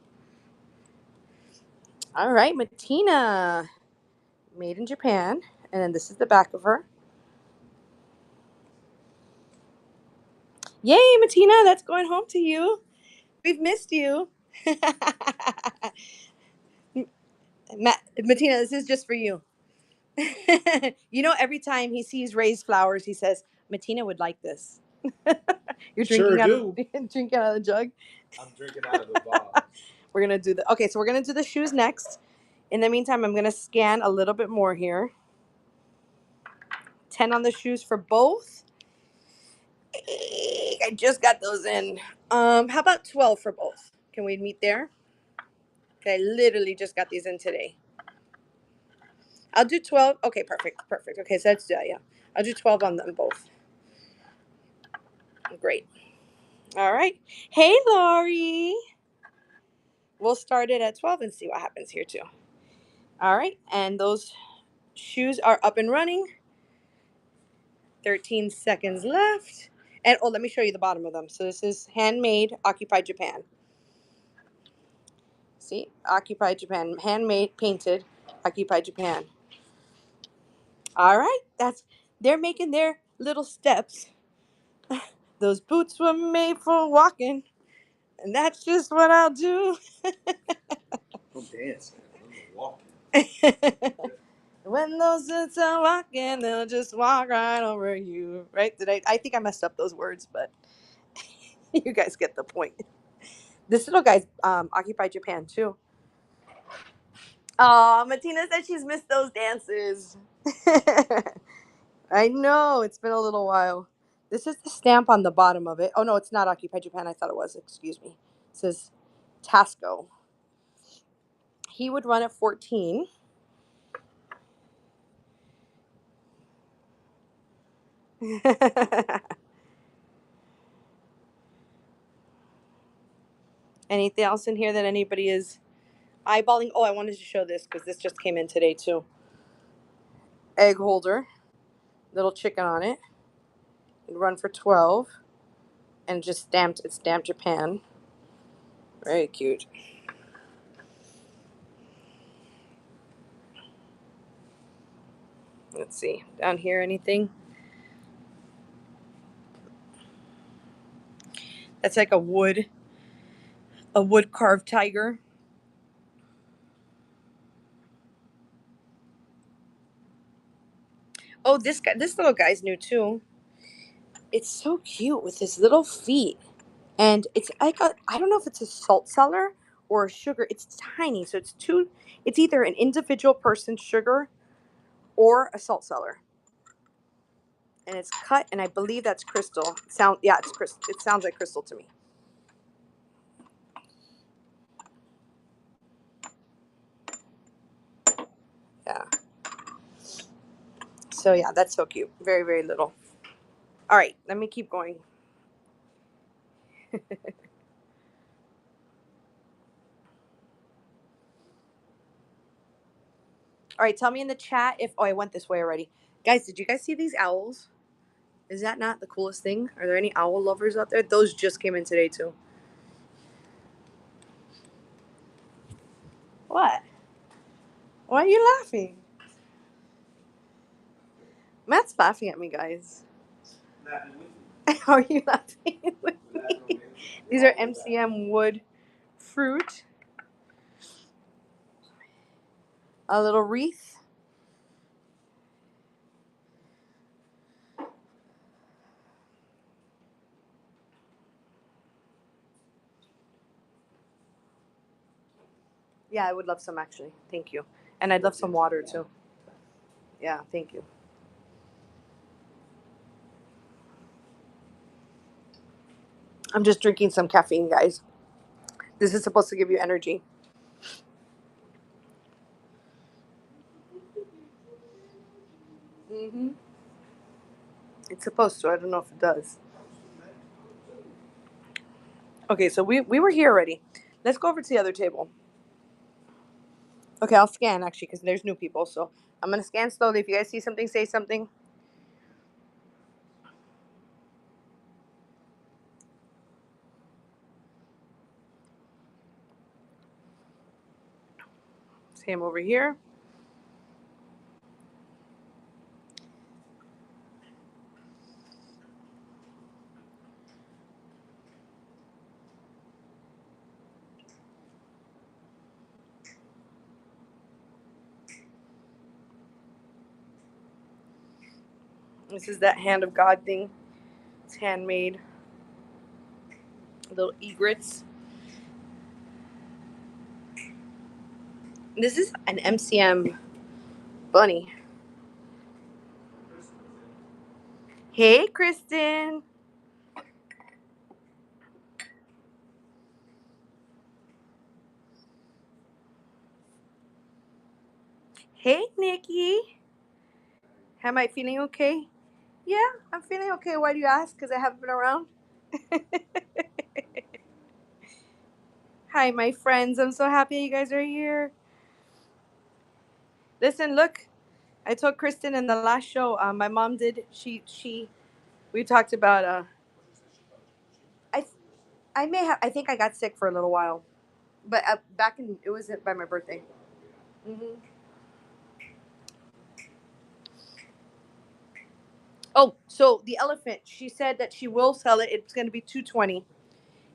All right, Matina, made in Japan, and then this is the back of her. Yay, Matina, that's going home to you. We've missed you. Matina, this is just for you. You know, every time he sees raised flowers, he says, Matina would like this. You're drinking drinking out of the jug? I'm drinking out of the bottle. We're going to do so we're going to do the shoes next. In the meantime, I'm going to scan a little bit more here. 10 on the shoes for both. I just got those in. How about 12 for both? Can we meet there? Okay, I literally just got these in today. I'll do 12. Okay, perfect. Okay, so that's, yeah. I'll do 12 on them both. Great. All right. Hey, Laurie. We'll start it at 12 and see what happens here, too. All right, and those shoes are up and running. 13 seconds left. And let me show you the bottom of them. So this is handmade, Occupy Japan. See, Occupy Japan, handmade, painted, Occupy Japan. All right, they're making their little steps. Those boots were made for walking, and that's just what I'll do. I'm dancing. I'm walking. When those boots are walking, they'll just walk right over you. Right? I think I messed up those words, but you guys get the point. This little guy's Occupy Japan too. Oh, Matina said she's missed those dances. I know, it's been a little while. This is the stamp on the bottom of it. Oh no, it's not Occupy Japan. I thought it was. Excuse me. It says Tasco. He would run at 14. Anything else in here that anybody is eyeballing? Oh, I wanted to show this because this just came in today too. Egg holder, little chicken on it. It'd run for 12, and it's stamped Japan. Very cute. Let's see down here. Anything? That's like a wood carved tiger. Oh, this little guy's new too. It's so cute with his little feet. And it's like I don't know if it's a salt cellar or a sugar. It's tiny, so it's either an individual person's sugar or a salt cellar. And it's cut, and I believe that's crystal. It's crystal. It sounds like crystal to me. Yeah. So yeah, that's so cute. Very, very little. All right, let me keep going. All right, tell me in the chat if I went this way already. Guys, did you guys see these owls? Is that not the coolest thing? Are there any owl lovers out there? Those just came in today too. What? Why are you laughing? Matt's laughing at me, guys. Laughing with you. How are you laughing with Laughing me? with you. These are MCM wood fruit. A little wreath. Yeah, I would love some actually. Thank you. And I'd love some water too. Yeah, thank you. I'm just drinking some caffeine, guys. This is supposed to give you energy. Hmm. It's supposed to. I don't know if it does. Okay, so we were here already. Let's go over to the other table. Okay, I'll scan actually because there's new people. So I'm going to scan slowly. If you guys see something, say something. Same over here. This is that hand of God thing. It's handmade. Little egrets. This is an MCM bunny. Hey, Kristen. Hey, Nikki. Am I feeling okay? Yeah, I'm feeling okay. Why do you ask? Because I haven't been around. Hi, my friends. I'm so happy you guys are here. Listen, look. I told Kristen in the last show. My mom did. We talked about. I, I may have. I think I got sick for a little while, but back in it was by my birthday. Hmm. Oh, so the elephant. She said that she will sell it. It's going to be 220,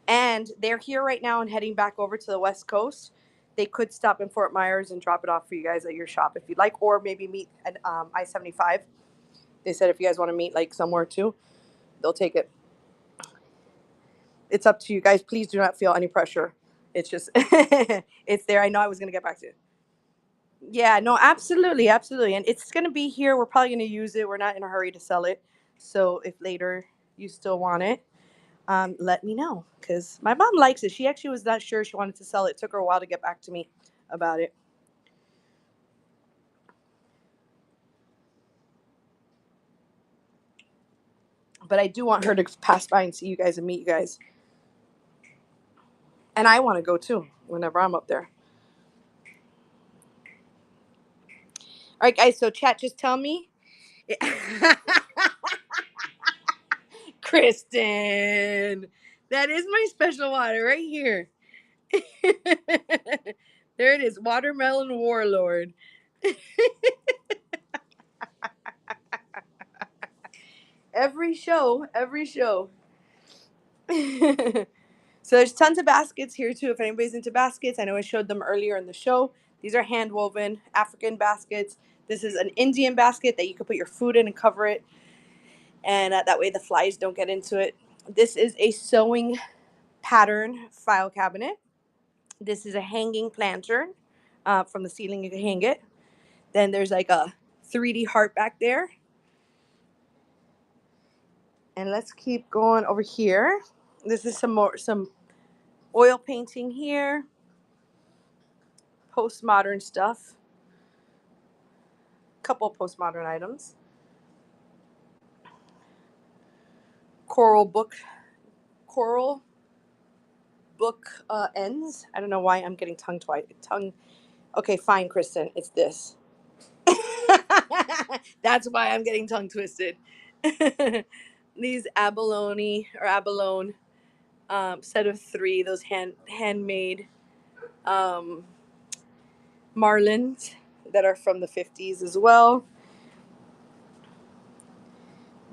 and they're here right now and heading back over to the West Coast. They could stop in Fort Myers and drop it off for you guys at your shop if you'd like, or maybe meet at I-75. They said if you guys want to meet like somewhere too, they'll take it. It's up to you guys. Please do not feel any pressure. It's just it's there. I know I was gonna get back to it. Yeah, no, absolutely, absolutely. And it's gonna be here. We're probably gonna use it. We're not in a hurry to sell it. So if later you still want it, let me know. Because my mom likes it. She actually was not sure she wanted to sell it. It took her a while to get back to me about it. But I do want her to pass by and see you guys and meet you guys. And I want to go too whenever I'm up there. All right, guys. So chat, just tell me. Kristen, that is my special water right here. There it is, watermelon warlord. Every show, every show. So there's tons of baskets here too. If anybody's into baskets, I know I showed them earlier in the show. These are hand woven African baskets. This is an Indian basket that you can put your food in and cover it, and that way the flies don't get into it. This is a sewing pattern file cabinet. This is a hanging planter. From the ceiling, you can hang it. Then there's like a 3D heart back there. And let's keep going over here. This is some oil painting here. Postmodern stuff. Couple postmodern items. Coral book. Coral book ends. I don't know why I'm getting tongue. Okay, fine, Kristen. It's this. That's why I'm getting tongue twisted. These abalone or abalone set of 3, those handmade um, marlins that are from the 50s as well.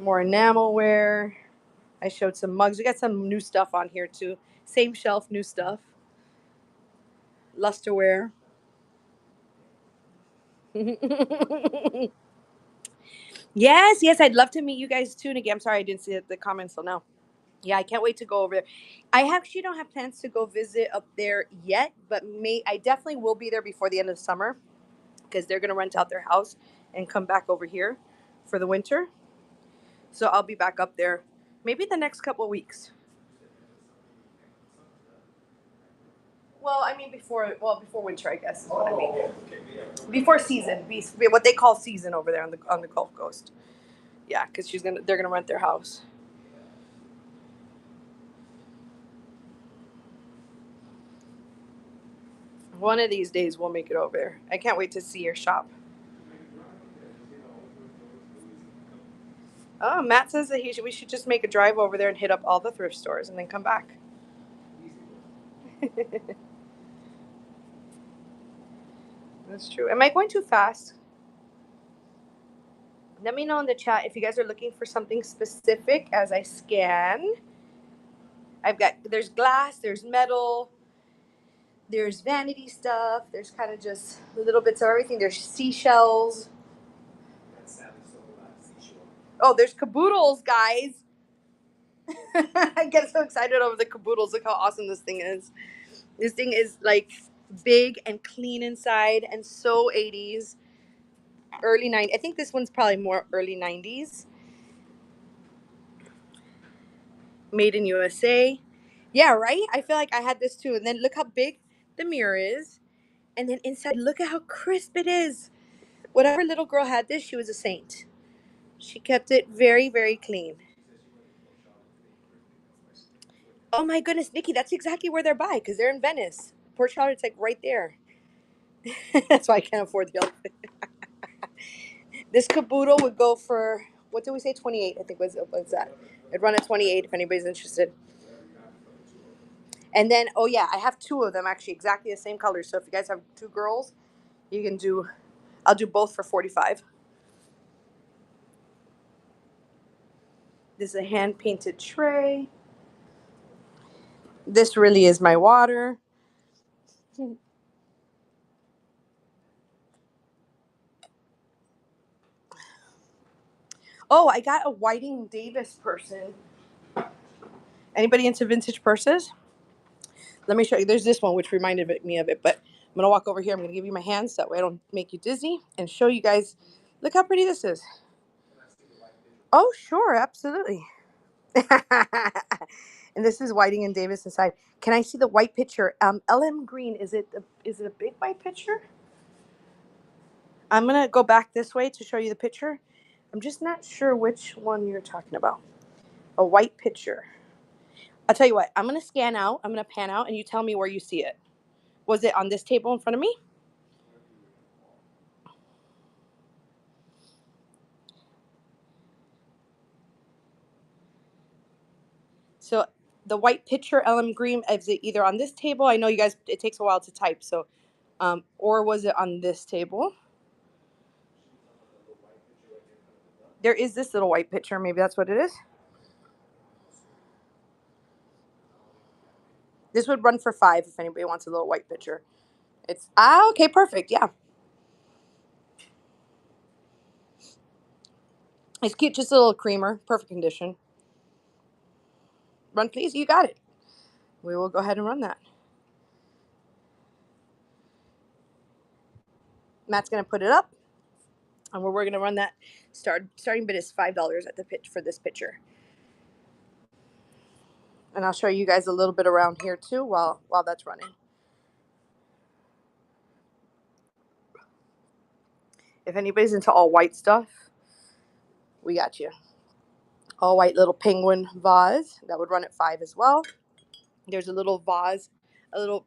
More enamelware. I showed some mugs. We got some new stuff on here too. Same shelf, new stuff. Lusterware. Yes, I'd love to meet you guys too, Nikki. I'm sorry I didn't see the comments till now. Yeah, I can't wait to go over there. I actually don't have plans to go visit up there yet, but I definitely will be there before the end of the summer because they're gonna rent out their house and come back over here for the winter. So I'll be back up there maybe the next couple of weeks. Well, I mean before winter, I guess is what I mean. Before season, what they call season over there on the Gulf Coast. Yeah, because they're gonna rent their house. One of these days we'll make it over there. I can't wait to see your shop. Oh, Matt says that we should just make a drive over there and hit up all the thrift stores and then come back. That's true. Am I going too fast? Let me know in the chat if you guys are looking for something specific as I scan. There's glass, there's metal, there's vanity stuff, there's kind of just little bits of everything. There's seashells. Oh, there's caboodles, guys. I get so excited over the caboodles. Look how awesome this thing is. This thing is like big and clean inside and so 80s. Early 90s. I think this one's probably more early 90s. Made in USA. Yeah, right? I feel like I had this too. And then look how big the mirror is. And then inside, look at how crisp it is. Whatever little girl had this, she was a saint. She kept it very, very clean. Oh my goodness, Nikki, that's exactly where they're by because they're in Venice. Port Charlotte's like right there. That's why I can't afford the outfit. This caboodle would go for, what did we say, 28? I think was that. It'd run at 28 if anybody's interested. And then, oh yeah, I have 2 of them actually exactly the same color. So if you guys have 2 girls, you can I'll do both for 45. This is a hand painted tray. This really is my water. Oh, I got a Whiting Davis person. Anybody into vintage purses? Let me show you. There's this one which reminded me of it, but I'm gonna walk over here. I'm gonna give you my hands that way I don't make you dizzy and show you guys. Look how pretty this is. Oh, sure, absolutely. And this is Whiting and Davis inside. Can I see the white picture? LM Green. Is it a big white picture? I'm gonna go back this way to show you the picture. I'm just not sure which one you're talking about. A white picture. I'll tell you what. I'm gonna scan out. I'm gonna pan out, and you tell me where you see it. Was it on this table in front of me? So the white picture LM Green, is it either on this table? I know you guys, it takes a while to type. So, or was it on this table? There is this little white picture. Maybe that's what it is. This would run for 5 if anybody wants a little white picture. It's okay, perfect. Yeah, it's cute. Just a little creamer, perfect condition. Run, please. You got it. We will go ahead and run that. Matt's gonna put it up, and we're gonna run that. Starting bid is $5 at the pitch for this picture. And I'll show you guys a little bit around here too while that's running. If anybody's into all white stuff, we got you. All white little penguin vase. That would run at 5 as well. There's a little vase, a little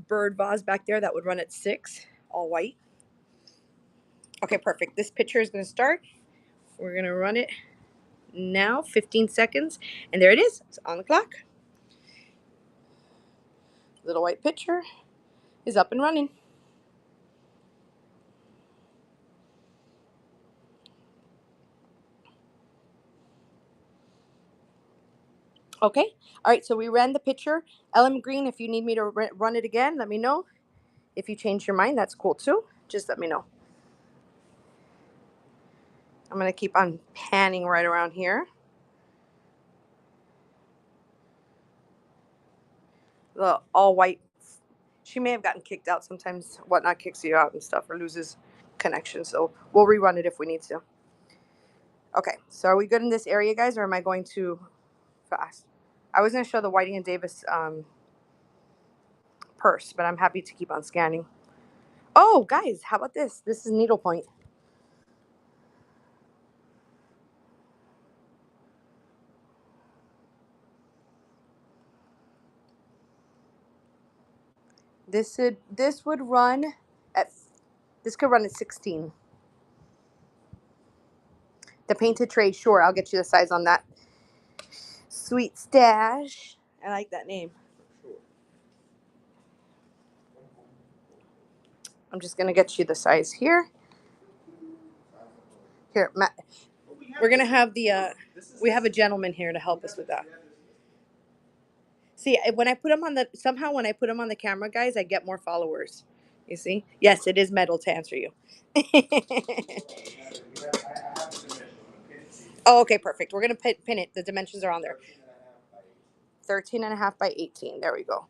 bird vase back there that would run at 6, all white. Okay, perfect. This picture is going to start. We're going to run it now, 15 seconds. And there it is. It's on the clock. Little white picture is up and running. Okay. All right. So we ran the picture. Ellen Green, if you need me to run it again, let me know. If you change your mind, that's cool too. Just let me know. I'm going to keep on panning right around here. The all white. She may have gotten kicked out. Sometimes Whatnot kicks you out and stuff or loses connection. So we'll rerun it if we need to. Okay. So are we good in this area, guys, or am I going too fast? I was going to show the Whiting and Davis purse, but I'm happy to keep on scanning. Oh, guys, how about this? This is needlepoint. This would run at this could run at 16. The painted tray, sure, I'll get you the size on that. Sweet Stash. I like that name. I'm just gonna get you the size here. Here, Matt. We're gonna have we have a gentleman here to help us with that. See, when I put them on when I put them on the camera, guys, I get more followers. You see? Yes, it is metal to answer you. Oh, okay, perfect. We're gonna pin it. The dimensions are on there. 13.5 by 18. There we go.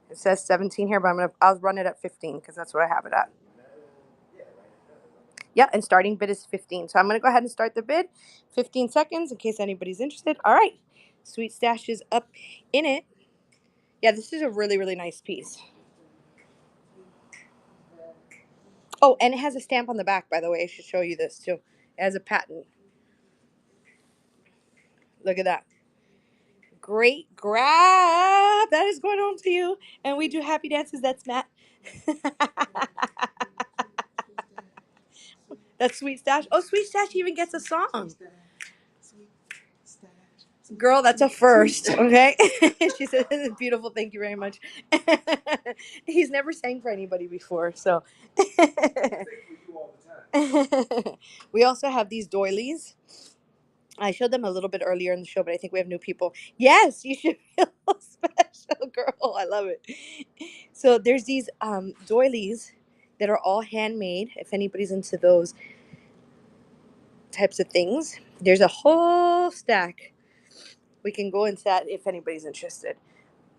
It says 17 here, but I'll run it at 15 because that's what I have it at. Yeah, and starting bid is 15. So I'm gonna go ahead and start the bid. 15 seconds in case anybody's interested. All right. Sweet Stash is up in it. Yeah, this is a really, really nice piece. Oh, and it has a stamp on the back, by the way. I should show you this too. It has a patent. Look at that. Great grab. That is going on to you. And we do happy dances. That's Matt. That's Sweet Stash. Oh, Sweet Stash even gets a song. Girl, that's a first, okay? She said, "This is beautiful. Thank you very much." He's never sang for anybody before, so. We also have these doilies. I showed them a little bit earlier in the show, but I think we have new people. Yes, you should feel special, girl. I love it. So there's these doilies that are all handmade. If anybody's into those types of things, there's a whole stack. We can go into that if anybody's interested,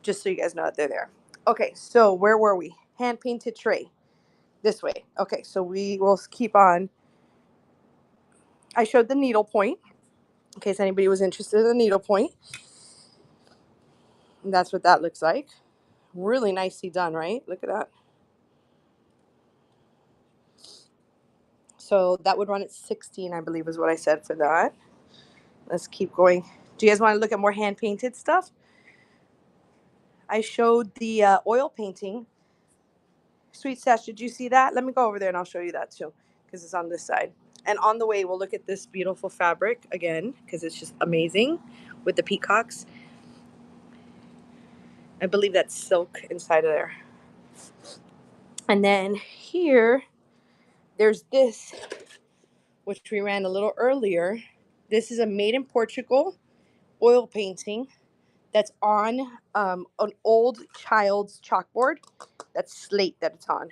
just so you guys know that they're there. Okay, so where were we? Hand painted tray. This way. Okay, so we will keep on. I showed the needle point in case anybody was interested in the needle point. And that's what that looks like. Really nicely done, right? Look at that. So that would run at 16, I believe is what I said for that. Let's keep going. Do you guys want to look at more hand painted stuff? I showed the oil painting. Sweet Stash, did you see that? Let me go over there and I'll show you that too because it's on this side. And on the way, we'll look at this beautiful fabric again because it's just amazing with the peacocks. I believe that's silk inside of there. And then here, there's this, which we ran a little earlier. This is a made in Portugal oil painting that's on an old child's chalkboard. That's slate that it's on.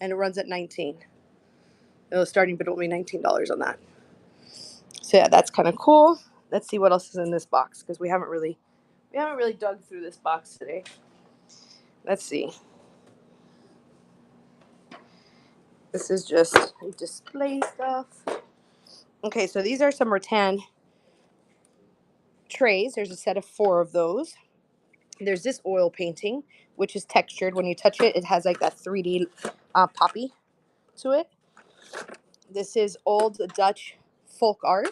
And it runs at 19. The starting bid will be $19 on that. So yeah, that's kind of cool. Let's see what else is in this box because we haven't really dug through this box today. Let's see. This is just display stuff. Okay, so these are some rattan trays. There's a set of 4 of those. There's this oil painting, which is textured. When you touch it, it has like that 3D poppy to it. This is old Dutch folk art.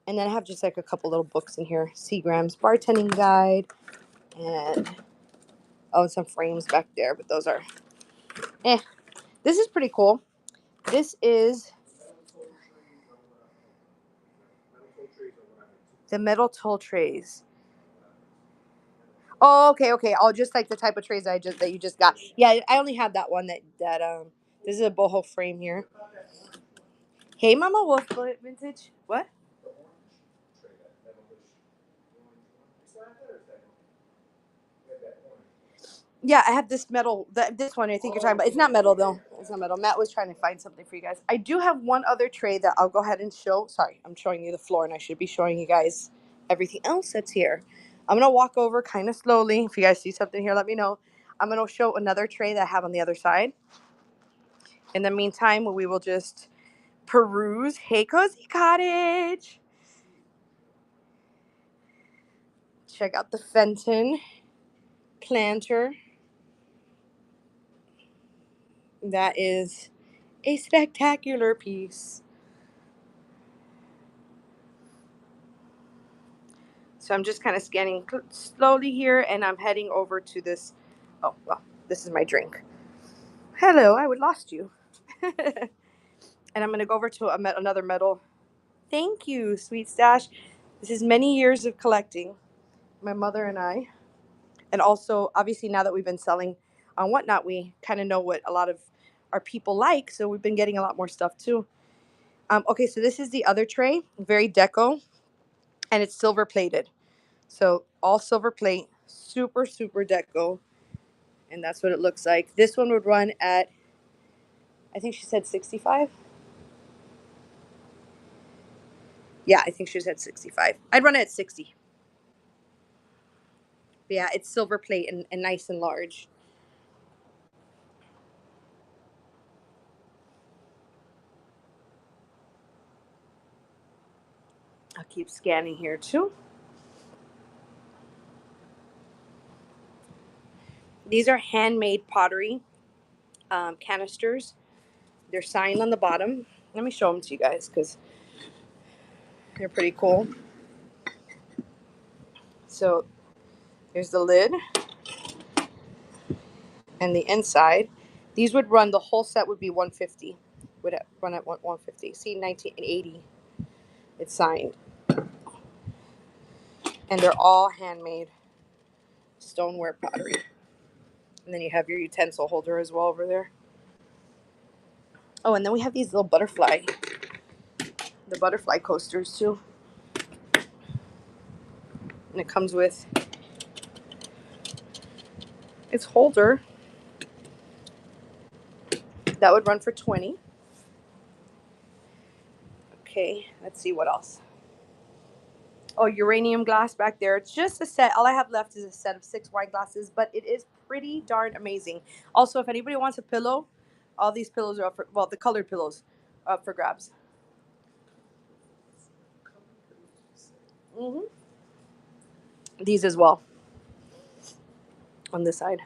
And then I have just like a couple little books in here. Seagram's bartending guide. And oh, some frames back there, but those are eh. This is pretty cool. This is the metal toll trays. Oh, okay, okay. Oh, just like the type of trays that you just got. Yeah, I only have that one that. This is a boho frame here. Hey, Mama Wolf, vintage. What? Yeah, I have this metal. This one I think you're talking about. It's not metal though. It's not metal. Matt was trying to find something for you guys. I do have one other tray that I'll go ahead and show. Sorry, I'm showing you the floor, and I should be showing you guys everything else that's here. I'm gonna walk over kind of slowly. If you guys see something here, let me know. I'm gonna show another tray that I have on the other side. In the meantime, we will just peruse. Hey, Cozy Cottage. Check out the Fenton planter. That is a spectacular piece. So I'm just kind of scanning slowly here, and I'm heading over to this. Oh, well, this is my drink. Hello, I would lost you. And I'm going to go over to another metal. Thank you, Sweet Stash. This is many years of collecting, my mother and I. And also, obviously, now that we've been selling on Whatnot, we kind of know what a lot of our people like. So we've been getting a lot more stuff too. Okay, so this is the other tray, very deco, and it's silver plated. So all silver plate, super, super deco. And that's what it looks like. This one would run at, I think she said 65. Yeah, I think she said 65. I'd run it at 60. But yeah, it's silver plate and nice and large. I'll keep scanning here too. These are handmade pottery canisters. They're signed on the bottom. Let me show them to you guys because they're pretty cool. So there's the lid and the inside. These would run, the whole set would be 150. Would run at 150. See, 1980. It's signed. And they're all handmade stoneware pottery. And then you have your utensil holder as well over there. Oh, and then we have these little the butterfly coasters too. And it comes with its holder. That would run for 20. Okay, let's see what else. Oh, uranium glass back there. It's just a set. All I have left is a set of 6 wine glasses, but it is pretty darn amazing. Also, if anybody wants a pillow, all these pillows are up for, well, the colored pillows are up for grabs. hmm These as well on this side.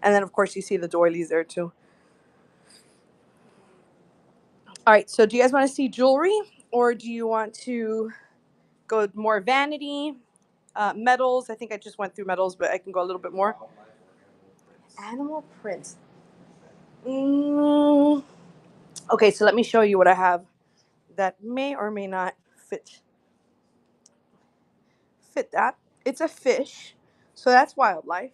And then, of course, you see the doilies there too. All right, so do you guys want to see jewelry, or do you want to go more vanity, metals? I think I just went through metals, but I can go a little bit more. Animal prints. Mm, okay, so let me show you what I have that may or may not fit that. It's a fish, so that's wildlife.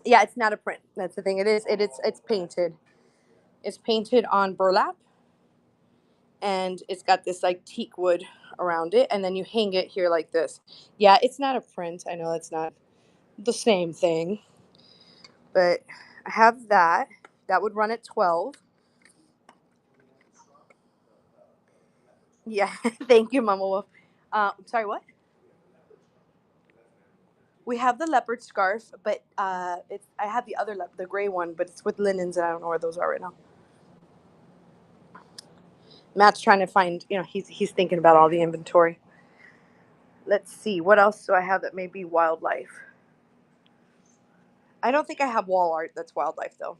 Yeah, it's not a print. That's the thing. It's painted. It's painted on burlap, and it's got this like teak wood around it, and then you hang it here like this. Yeah, it's not a print. I know it's not the same thing, but I have that. That would run at 12. Yeah, thank you, Mama Wolf. Sorry, what? We have the leopard scarf, but I have the other the gray one, but it's with linens, and I don't know where those are right now. Matt's trying to find, he's thinking about all the inventory. Let's see, what else do I have that may be wildlife? I don't think I have wall art that's wildlife though.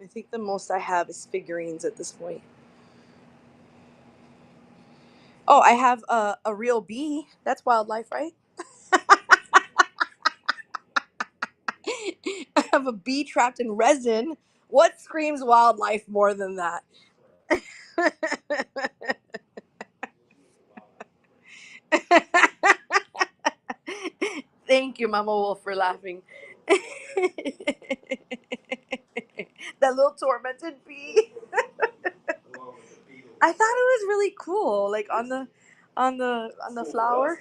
I think the most I have is figurines at this point. Oh, I have a real bee. That's wildlife, right? I have a bee trapped in resin. What screams wildlife more than that? Thank you, Mama Wolf, for laughing. That little tormented bee. I thought it was really cool, like on the flower.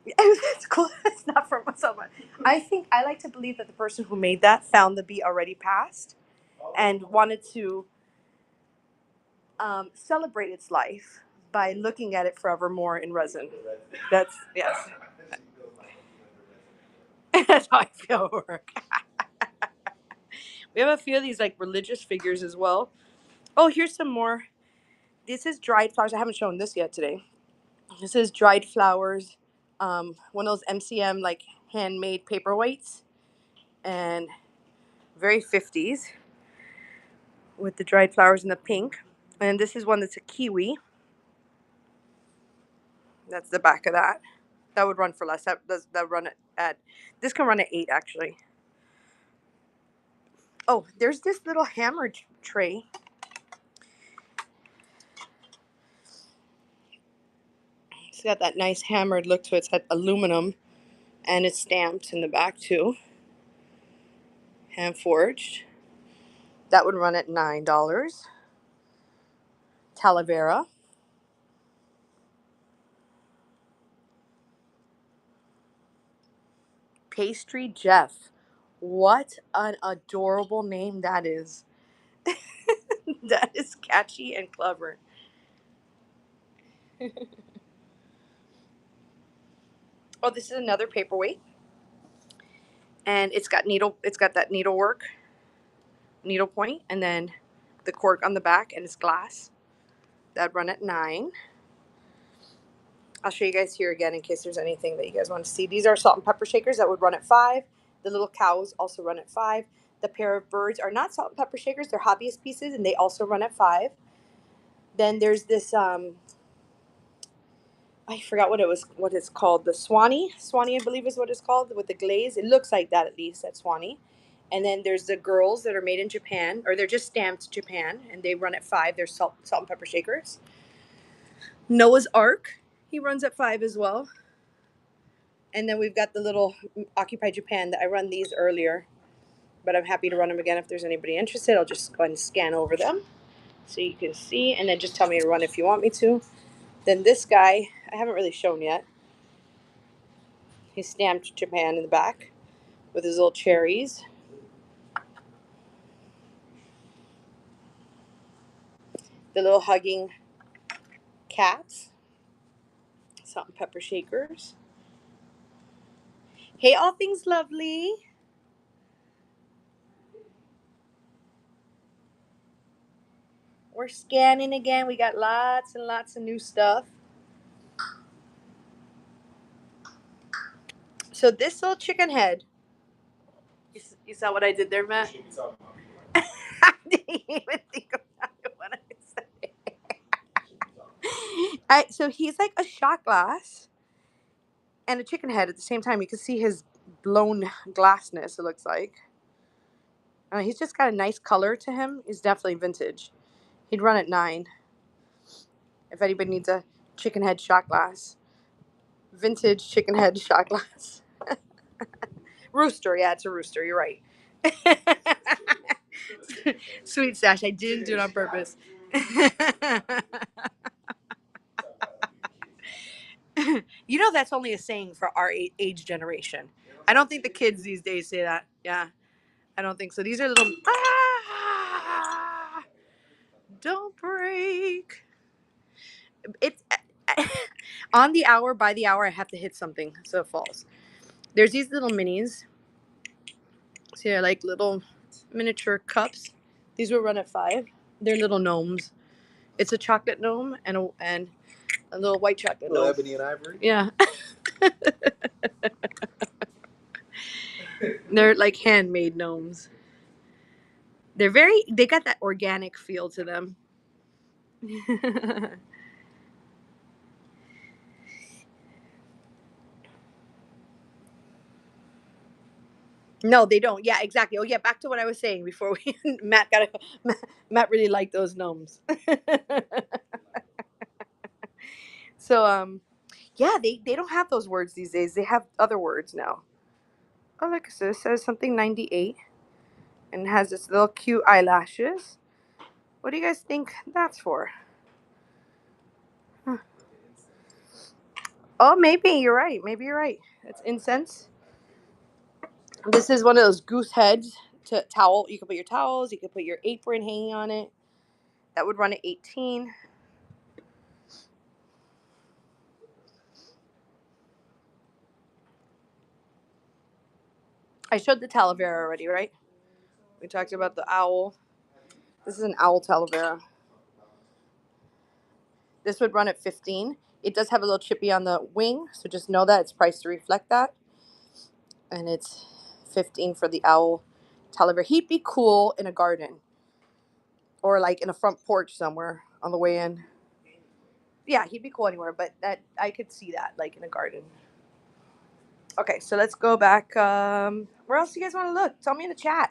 It's cool. It's not for someone. I think I like to believe that the person who made that found the bee already passed and wanted to celebrate its life by looking at it forevermore in resin. That's yes. That's how I feel at work. We have a few of these like religious figures as well. Oh, here's some more. This is dried flowers. I haven't shown this yet today. This is dried flowers. One of those MCM like handmade paperweights, and very 50s with the dried flowers in the pink. And this is one that's a kiwi. That's the back of that. That would run for less. That run at this can run at 8 actually. Oh, there's this little hammer tray. It's got that nice hammered look to it. It's got aluminum and it's stamped in the back too. Hand forged. That would run at $9. Talavera. Pastry Jeff. What an adorable name that is. That is catchy and clever. Oh, this is another paperweight. And it's got that needlework, needle point, and then the cork on the back, and it's glass. That'd run at 9. I'll show you guys here again in case there's anything that you guys want to see. These are salt and pepper shakers that would run at 5. The little cows also run at 5. The pair of birds are not salt and pepper shakers. They're hobbyist pieces, and they also run at 5. Then there's this, I forgot what it's called. The Swanee, I believe is what it's called, with the glaze. It looks like that at least, that Swanee. And then there's the girls that are made in Japan, or they're just stamped Japan, and they run at 5. They're salt and pepper shakers. Noah's Ark, he runs at 5 as well. And then we've got the little Occupy Japan that I run these earlier, but I'm happy to run them again if there's anybody interested. I'll just go ahead and scan over them so you can see, and then just tell me to run if you want me to. Then this guy, I haven't really shown yet. He's stamped Japan in the back with his little cherries. The little hugging cats. Salt and pepper shakers. Hey, all things lovely. We're scanning again. We got lots and lots of new stuff. So this little chicken head. You saw what I did there, Matt? I didn't even think about it when I said it. So he's like a shot glass and a chicken head at the same time. You can see his blown glassness, it looks like. He's just got a nice color to him. He's definitely vintage. He'd run at 9 if anybody needs a chicken head shot glass. Vintage chicken head shot glass. Rooster, yeah, it's a rooster. You're right. Sweet stash. I didn't do it on purpose. You know that's only a saying for our age generation. I don't think the kids these days say that. Yeah, I don't think so. These are little. Don't break. It's on the hour, by the hour. I have to hit something so it falls. There's these little minis. See, they're like little miniature cups. These will run at 5. They're little gnomes. It's a chocolate gnome and a little white chocolate gnome. Ebony and ivory. Yeah. They're like handmade gnomes. They got that organic feel to them. No, they don't. Yeah, exactly. Oh, yeah. Back to what I was saying before we Matt got Matt really liked those gnomes. So yeah, they don't have those words these days. They have other words now. Oh, look, so it says something 98 and has this little cute eyelashes. What do you guys think that's for? Huh. Oh, maybe you're right. Maybe you're right. It's incense. This is one of those goose heads to towel. You can put your towels. You can put your apron hanging on it. That would run at 18. I showed the Talavera already, right? We talked about the owl. This is an owl Talavera. This would run at 15. It does have a little chippy on the wing, so just know that it's priced to reflect that. And it's 15 for the owl Talavera. He'd be cool in a garden or like in a front porch somewhere on the way in. Yeah, he'd be cool anywhere, but that I could see that like in a garden. Okay, so let's go back. Where else do you guys want to look? Tell me in the chat.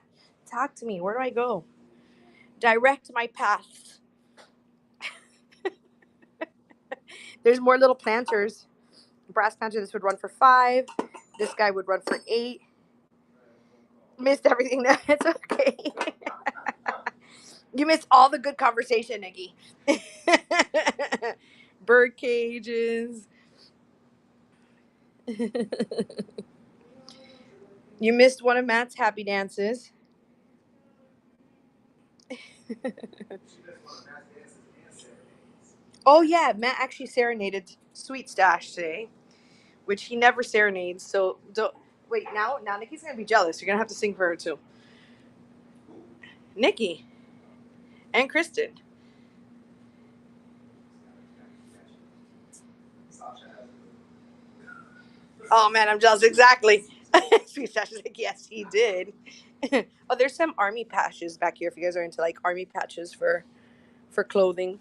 Talk to me. Where do I go? Direct my path. There's more little planters. Brass planter, this would run for 5. This guy would run for 8. Missed everything. That's okay. You missed all the good conversation, Nikki. Bird cages. You missed one of Matt's happy dances. Oh yeah, Matt actually serenaded Sweet Stash today, which he never serenades. So don't wait. Now Nikki's gonna be jealous. You're gonna have to sing for her too. Nikki and Kristen. Oh man, I'm jealous. Exactly. Sweet Stash is like, yes, he did. Oh, there's some army patches back here if you guys are into like army patches for clothing.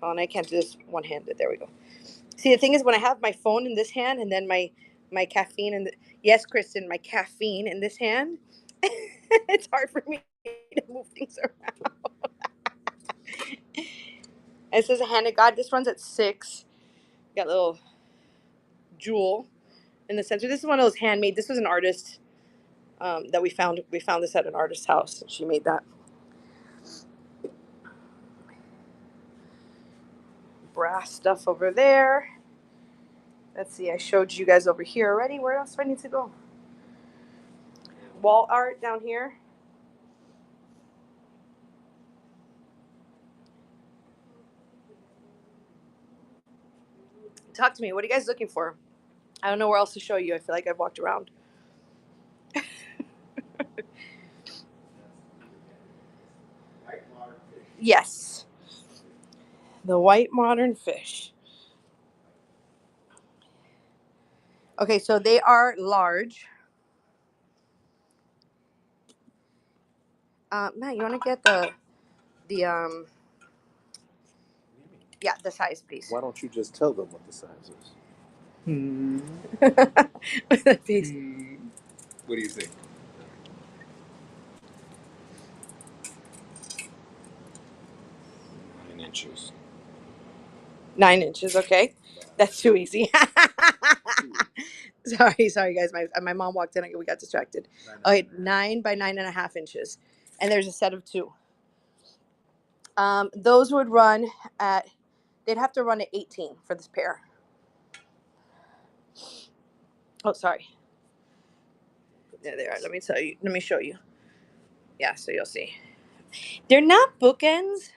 Oh, and I can't do this one handed. There we go. See, the thing is, when I have my phone in this hand and then my caffeine and yes, Kristen, my caffeine in this hand, it's hard for me to move things around. It says a hand of God. This runs at 6. Got a little jewel in the center. This is one of those handmade. This was an artist that we found. We found this at an artist's house. She made that. Brass stuff over there. Let's see. I showed you guys over here already. Where else do I need to go? Wall art down here. Talk to me. What are you guys looking for? I don't know where else to show you. I feel like I've walked around. Yes. The white modern fish. Okay, so they are large. Matt, you want to get the yeah, the size, please. Why don't you just tell them what the size is? Please. What do you think? 9 inches. 9 inches, okay. That's too easy. sorry, guys. My mom walked in. We got distracted. Okay, 9 by 9.5 inches, and there's a set of 2. Those would run at. They'd have to run at 18 for this pair. Oh, sorry. There they are. Let me tell you. Let me show you. Yeah, so you'll see. They're not bookends.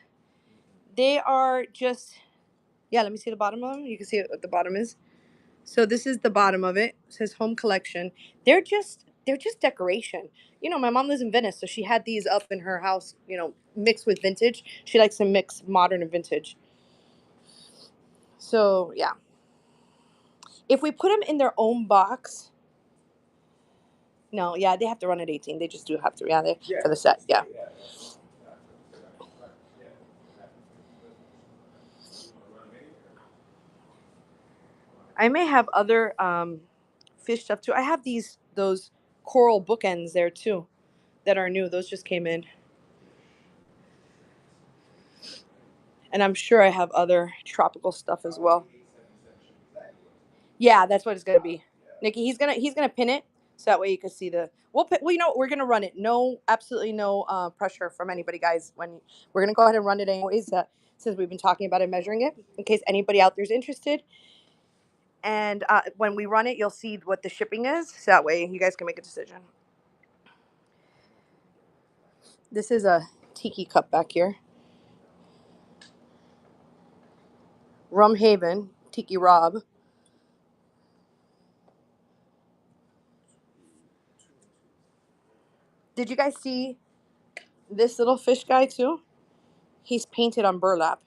They are just. Yeah, let me see the bottom of them. You can see what the bottom is. So this is the bottom of it. It says home collection. They're just decoration. You know, my mom lives in Venice, so she had these up in her house, mixed with vintage. She likes to mix modern and vintage. So, yeah. If we put them in their own box, no, yeah, they have to run at 18. They just do have to, for the set, yeah. I may have other fish stuff too. I have those coral bookends there too that are new. Those just came in. And I'm sure I have other tropical stuff as well. Yeah, that's what it's gonna be. Nikki, he's gonna pin it so that way you can see the. Well, you know what, we're gonna run it. No, absolutely no pressure from anybody, guys. When we're gonna go ahead and run it anyways. Since we've been talking about it, measuring it, in case anybody out there's interested. And when we run it, you'll see what the shipping is. So that way you guys can make a decision. This is a tiki cup back here. Rum Haven, Tiki Rob. Did you guys see this little fish guy too? He's painted on burlap.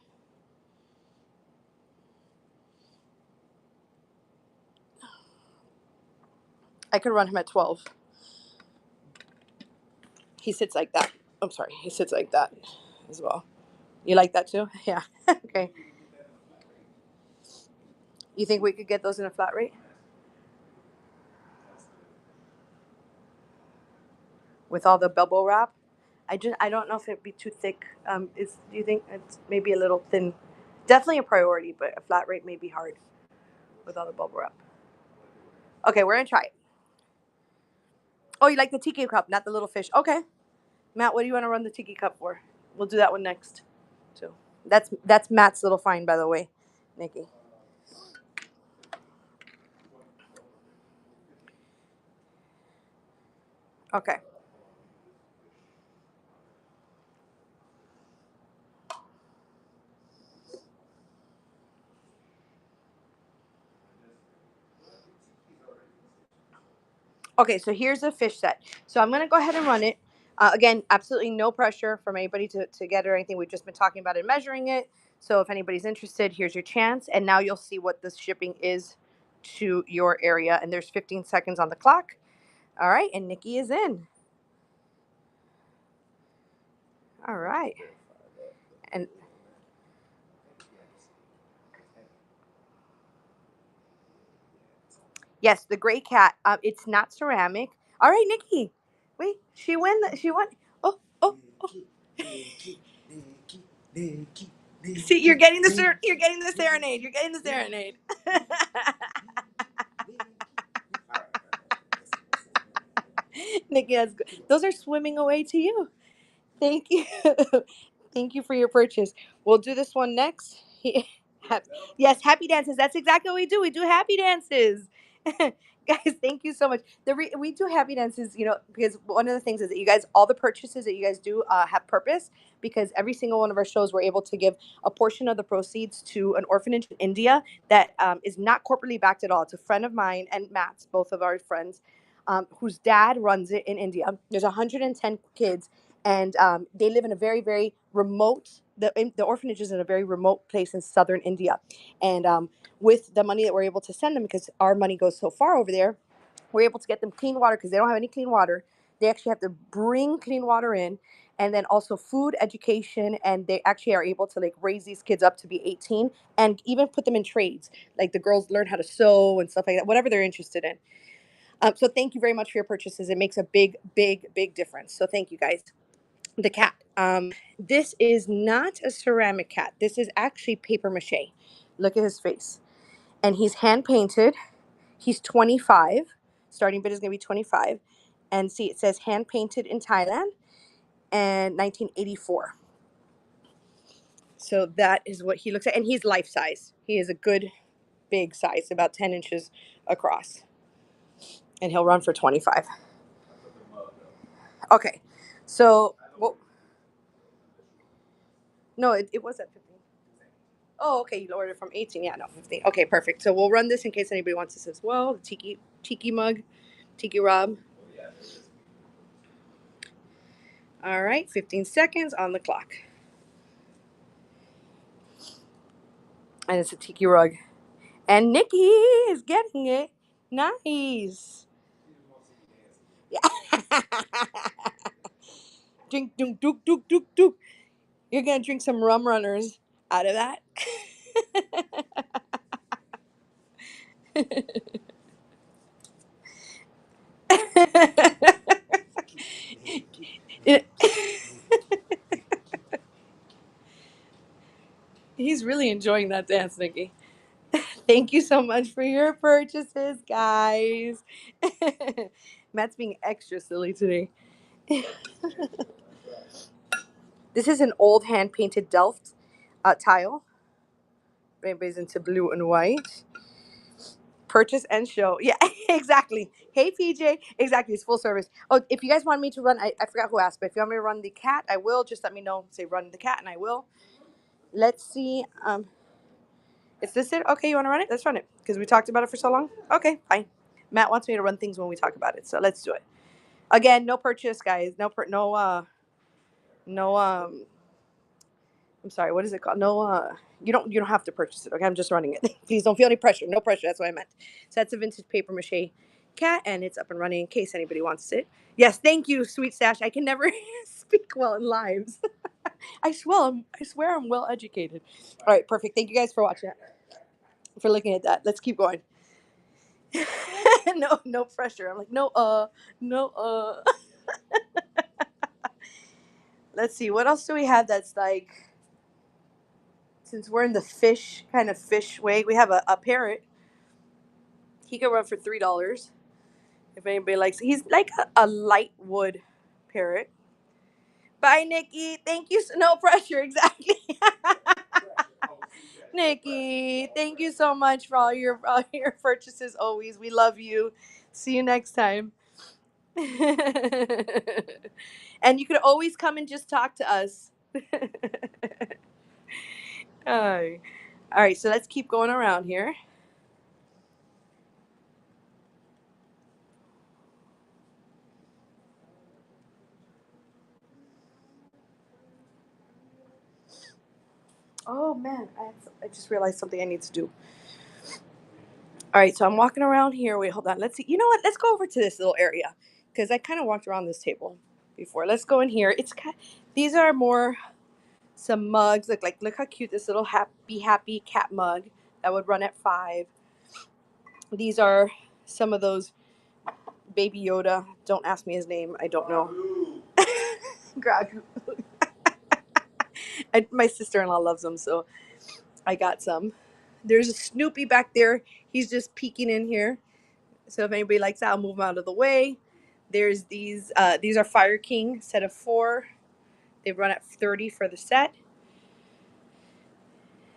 I could run him at 12. He sits like that. I'm sorry. He sits like that as well. You like that too? Yeah. Okay. You think we could get those in a flat rate? With all the bubble wrap? I don't know if it'd be too thick. Do you think it's maybe a little thin? Definitely a priority, but a flat rate may be hard with all the bubble wrap. Okay, we're gonna try it. Oh, you like the tiki cup, not the little fish. Okay. Matt, what do you want to run the tiki cup for? We'll do that one next too. That's Matt's little find, by the way, Nikki. Okay. Okay, so here's a fish set. So I'm going to go ahead and run it. Again, absolutely no pressure from anybody to get or anything. We've just been talking about it and measuring it. So if anybody's interested, here's your chance. And now you'll see what the shipping is to your area. And there's 15 seconds on the clock. All right, and Nikki is in. All right. And yes, the gray cat. It's not ceramic. All right, Nikki. Wait, she won. She won. Oh, oh, oh. See, you're getting the you're getting the serenade. You're getting the serenade. Nikki, that's good. Those are swimming away to you. Thank you. Thank you for your purchase. We'll do this one next. Yes, happy dances. That's exactly what we do. We do happy dances. Guys, thank you so much. We do happy dances, because one of the things is that you guys, all the purchases that you guys do have purpose, because every single one of our shows, we're able to give a portion of the proceeds to an orphanage in India that is not corporately backed at all. It's a friend of mine and Matt's, both of our friends, whose dad runs it in India. There's 110 kids, and they live in a very, very remote. The orphanage is in a very remote place in southern India, and with the money that we're able to send them, because our money goes so far over there, we're able to get them clean water because they don't have any clean water. They actually have to bring clean water in, and then also food, education, and they actually are able to like raise these kids up to be 18 and even put them in trades. Like the girls learn how to sew and stuff like that, whatever they're interested in. So thank you very much for your purchases. It makes a big, big, big difference. So thank you guys. The cat. This is not a ceramic cat. This is actually paper mache. Look at his face. And he's hand painted. He's 25. Starting bid is going to be 25. And see, it says hand painted in Thailand and 1984. So that is what he looks like. And he's life size. He is a good big size, about 10 inches across. And he'll run for 25. Okay. So, well, no, it was at 15. Oh, okay. You lowered it from 18. Yeah, no, 15. Okay, perfect. So we'll run this in case anybody wants this as well. The tiki mug, Tiki Rob. All right, 15 seconds on the clock. And it's a tiki rug. And Nikki is getting it. Nice. Yeah. Drink, dunk, duk, duk, duk, duk. You're going to drink some rum runners out of that. He's really enjoying that dance, Nikki. Thank you so much for your purchases, guys. Matt's being extra silly today. This is an old hand painted Delft tile. If anybody's into blue and white. Purchase and show. Yeah, exactly. Hey, PJ. Exactly. It's full service. Oh, if you guys want me to run, I forgot who asked, but if you want me to run the cat, I will. Just let me know. Say run the cat, and I will. Let's see. Is this it? Okay, you want to run it? Let's run it because we talked about it for so long. Okay, fine. Matt wants me to run things when we talk about it, so let's do it. Again, no purchase, guys. No. I'm sorry. What is it called? No. You don't have to purchase it. Okay, I'm just running it. Please don't feel any pressure. No pressure. That's what I meant. So that's a vintage paper mache cat, and it's up and running in case anybody wants it. Yes, thank you, sweet stash. I can never speak well in lives. I swear I'm well educated. All right, perfect. Thank you guys for watching, for looking at that. Let's keep going. No pressure. I'm like, no. Let's see. What else do we have that's like, since we're in the fish way, we have a parrot. He can run for $3 if anybody likes. He's like a light wood parrot. Bye, Nikki. Thank you. No pressure. Exactly. Nikki, thank you so much for all your purchases. Always, we love you. See you next time. And you could always come and just talk to us. All right, so let's keep going around here. Oh man, I just realized something I need to do. All right, so I'm walking around here. Wait, hold on. Let's see. You know what? Let's go over to this little area because I kind of walked around this table before. Let's go in here. These are more some mugs. Look how cute this little happy cat mug that would run at $5. These are some of those Baby Yoda. Don't ask me his name. I don't know. Gragu. My sister-in-law loves them, so I got some. There's a Snoopy back there. He's just peeking in here. So if anybody likes that, I'll move them out of the way. There's these. These are Fire King set of 4. They run at $30 for the set.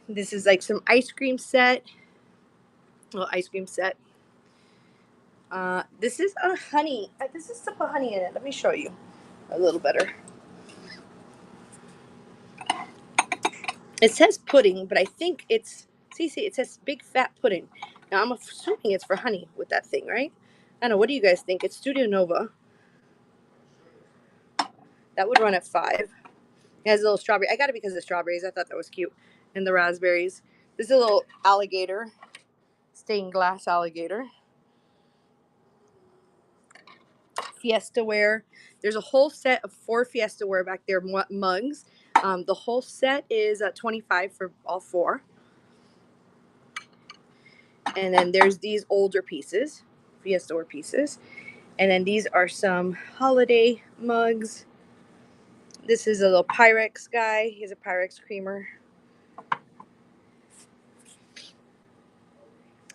This is like some ice cream set. Little ice cream set. This is a honey. This is some honey in it. Let me show you a little better. It says pudding, but I think it's see. It says big fat pudding. Now I'm assuming it's for honey with that thing, right? I don't know. What do you guys think? It's Studio Nova. That would run at $5. It has a little strawberry. I got it because of the strawberries. I thought that was cute, and the raspberries. This is a little alligator, stained glass alligator. Fiesta ware. There's a whole set of 4 Fiesta ware back there, mugs. The whole set is $25 for all 4. And then there's these older pieces, Fiesta ware pieces. And then these are some holiday mugs. This is a little Pyrex guy. He's a Pyrex creamer.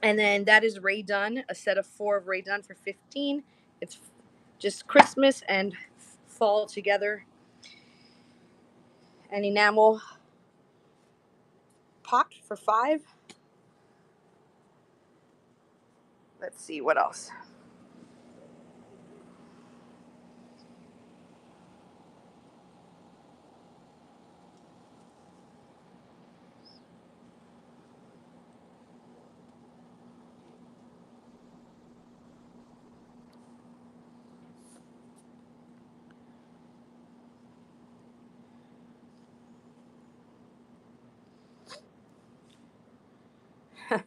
And then that is Ray Dunn, a set of 4 of Ray Dunn for $15. It's just Christmas and fall together. An enamel pot for $5. Let's see what else. I'm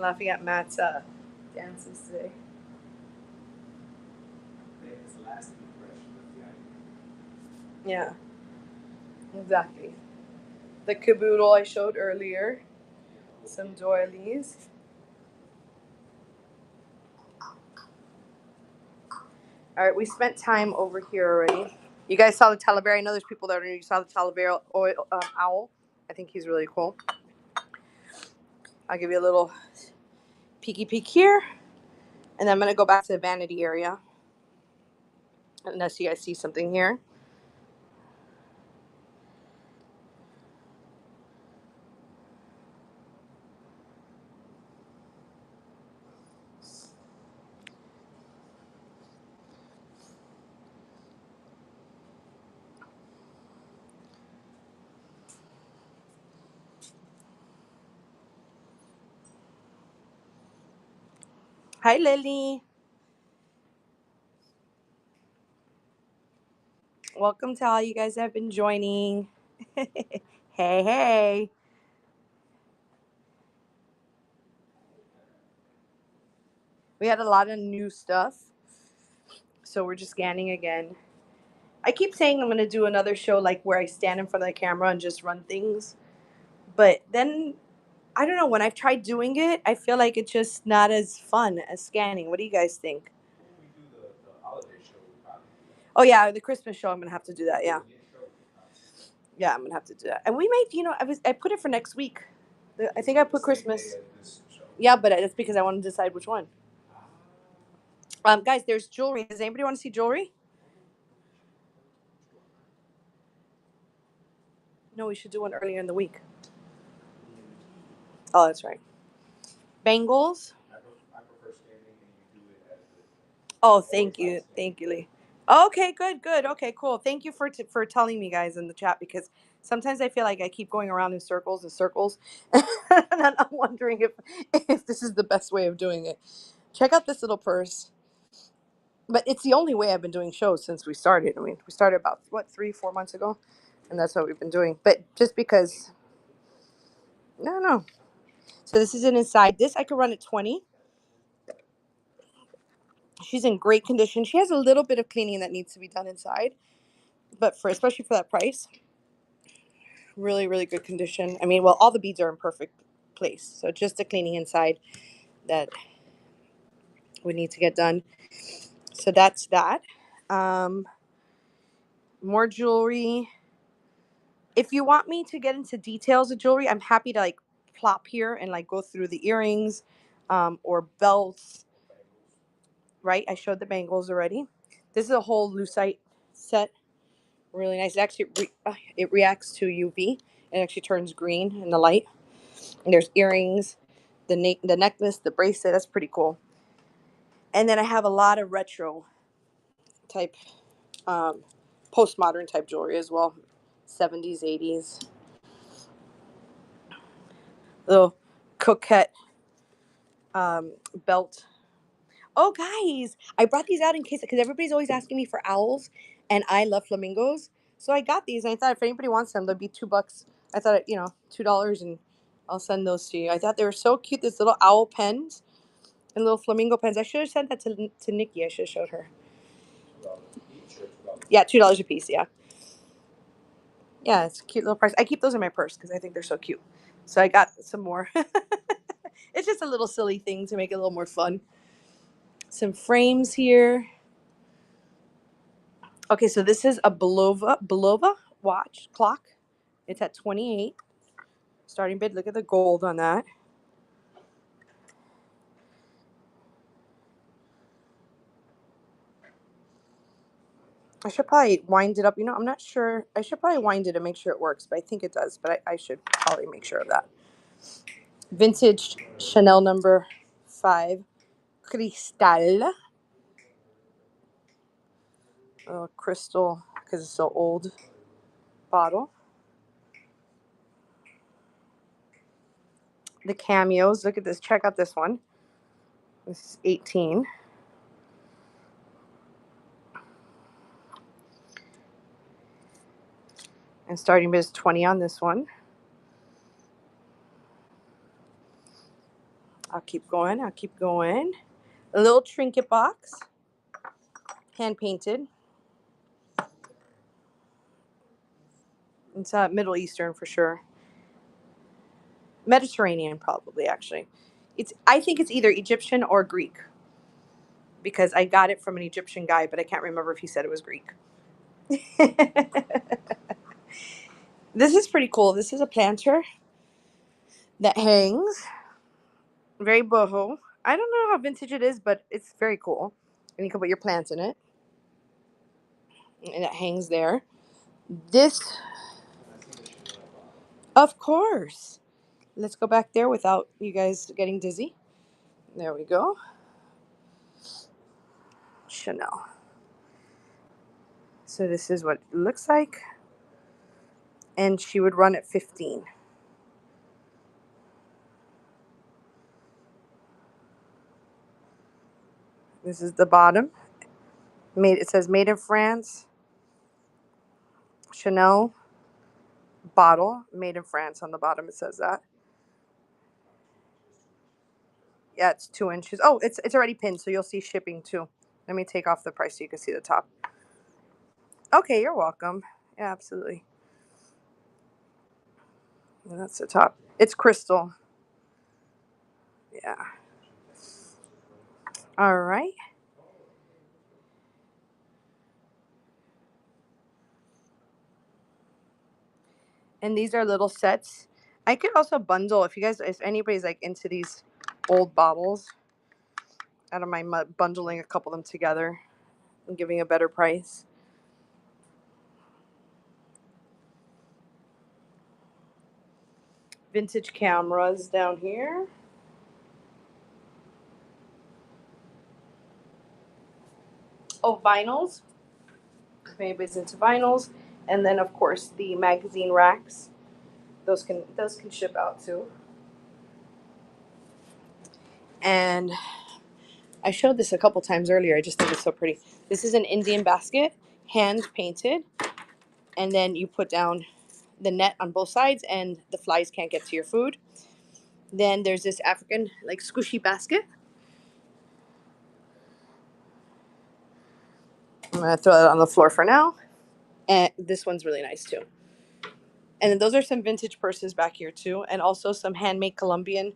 laughing at Matt's dances today. It's the last impression of the item. Yeah, exactly. The caboodle I showed earlier. Some doilies. All right, we spent time over here already. You guys saw the Talaberry. I know there's people that already saw the Talaberry owl. I think he's really cool. I'll give you a little peeky peek here, and then I'm gonna go back to the vanity area, unless you guys see something here. Hi, Lily. Welcome to all you guys that have been joining. Hey, hey. We had a lot of new stuff, so we're just scanning again. I keep saying I'm gonna do another show like where I stand in front of the camera and just run things, but then I don't know. When I've tried doing it, I feel like it's just not as fun as scanning. What do you guys think? When we do the holiday show, we probably do that. Oh yeah, the Christmas show. I'm gonna have to do that. Yeah, yeah, I'm gonna have to do that. And we might, I put it for next week. I think I put Christmas. Yeah, but it's because I want to decide which one. Guys, there's jewelry. Does anybody want to see jewelry? No, we should do one earlier in the week. Oh, that's right. Bangles. I prefer standing and you do it as the. Oh, thank you, Lee. Okay, good. Okay, cool. Thank you for telling me, guys, in the chat, because sometimes I feel like I keep going around in circles and circles, and I'm wondering if this is the best way of doing it. Check out this little purse. But it's the only way I've been doing shows since we started. I mean, we started about what 3-4 months ago, and that's what we've been doing. But just because, no. So this is an inside. This I could run at 20. She's in great condition. She has a little bit of cleaning that needs to be done inside, but especially for that price, really, really good condition. I mean, well, all the beads are in perfect place, so just the cleaning inside that would need to get done. So that's that. More jewelry. If you want me to get into details of jewelry, I'm happy to like plop here and like go through the earrings, or belts. Right, I showed the bangles already. This is a whole lucite set. Really nice. It actually it reacts to UV. It actually turns green in the light. And there's earrings, the necklace, the bracelet. That's pretty cool. And then I have a lot of retro type, um, postmodern type jewelry as well. 70s, 80s. Little coquette, belt. Oh, guys, I brought these out in case, because everybody's always asking me for owls, and I love flamingos. So I got these, and I thought if anybody wants them, they'll be $2. I thought, $2, and I'll send those to you. I thought they were so cute. This little owl pens and little flamingo pens. I should have sent that to Nikki. I should have showed her. Yeah, $2 a piece. Yeah. Yeah, it's a cute little price. I keep those in my purse because I think they're so cute. So I got some more. It's just a little silly thing to make it a little more fun. Some frames here. Okay, so this is a Belova watch clock. It's at 28. Starting bid. Look at the gold on that. I should probably wind it up. I'm not sure. I should probably wind it and make sure it works, but I think it does. But I should probably make sure of that. Vintage Chanel number 5. Cristal. Crystal, because it's so old. Bottle. The cameos. Look at this. Check out this one. This is 18. And starting bid is 20 on this one. I'll keep going. A little trinket box. Hand painted. It's Middle Eastern for sure. Mediterranean, probably, actually. I think it's either Egyptian or Greek. because I got it from an Egyptian guy, but I can't remember if he said it was Greek. This is pretty cool. This is a planter that hangs. Very boho. I don't know how vintage it is, but it's very cool. And you can put your plants in it. And it hangs there. This, of course. Let's go back there without you guys getting dizzy. There we go. Chanel. So this is what it looks like. And she would run at 15. This is the bottom. It says made in France. Chanel bottle, made in France on the bottom. It says that. Yeah, it's 2 inches. Oh, it's already pinned, so you'll see shipping too. Let me take off the price so you can see the top. Okay, you're welcome. Yeah, absolutely. And that's the top. It's crystal. Yeah. All right. And these are little sets. I could also bundle if you guys, if anybody's like into these old bottles. I don't mind bundling a couple of them together and giving a better price. Vintage cameras down here. Oh, vinyls. If anybody's into vinyls. And then of course the magazine racks. Those can ship out too. And I showed this a couple times earlier. I just think it's so pretty. This is an Indian basket, hand painted, and then you put down the net on both sides, and the flies can't get to your food. Then there's this African like squishy basket. I'm gonna throw that on the floor for now. And this one's really nice too. And then those are some vintage purses back here too, and also some handmade Colombian.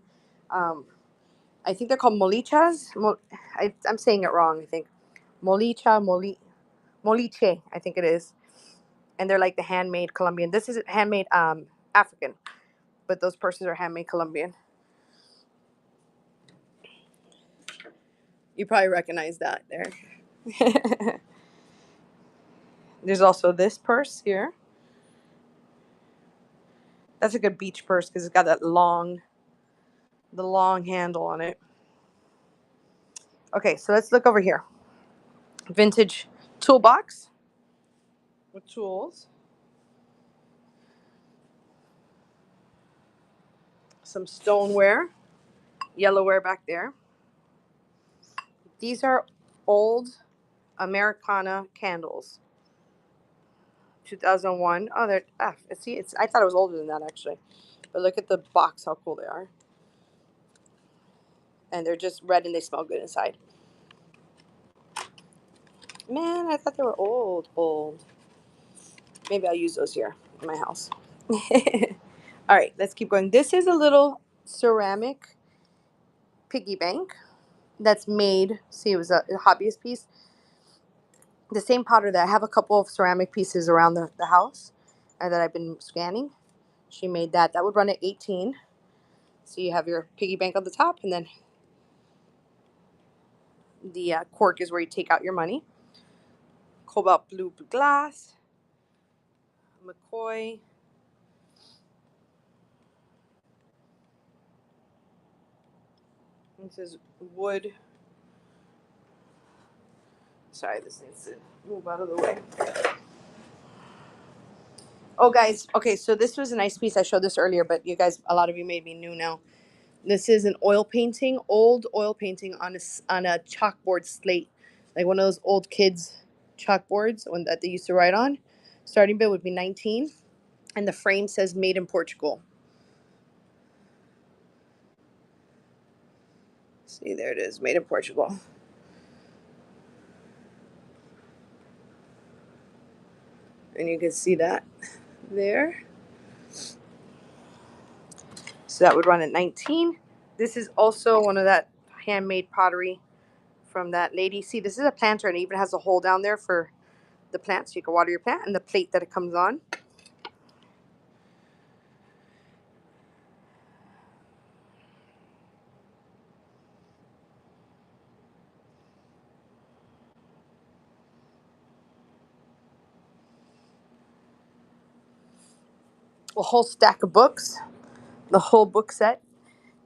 I think they're called molichas. I'm saying it wrong. I think moliche. I think it is. And they're like the handmade Colombian. This is handmade African, but those purses are handmade Colombian. You probably recognize that there. There's also this purse here. That's a good beach purse because it's got that the long handle on it. Okay, so let's look over here. Vintage toolbox with tools. Some stoneware, yellowware back there. These are old Americana candles. 2001. Oh, they're see, I thought it was older than that actually. But look at the box, how cool they are. And they're just red and they smell good inside. Man, I thought they were old. Maybe I'll use those here in my house. All right, let's keep going. This is a little ceramic piggy bank that's made. See, it was a hobbyist piece. The same potter that I have a couple of ceramic pieces around the house that I've been scanning. She made that. That would run at 18. So you have your piggy bank on the top, and then the cork is where you take out your money. Cobalt blue glass. McCoy. This is wood. Sorry, this needs to move out of the way. Oh, guys. Okay, so this was a nice piece. I showed this earlier, but you guys, a lot of you made me new now. This is an oil painting, old oil painting on a chalkboard slate, like one of those old kids chalkboards that they used to write on. Starting bid would be 19, and the frame says "Made in Portugal." See, there it is, "Made in Portugal." And you can see that there. So that would run at 19. This is also one of that handmade pottery from that lady. See, this is a planter, and it even has a hole down there for the plant, so you can water your plant, and the plate that it comes on. A whole stack of books, the whole book set.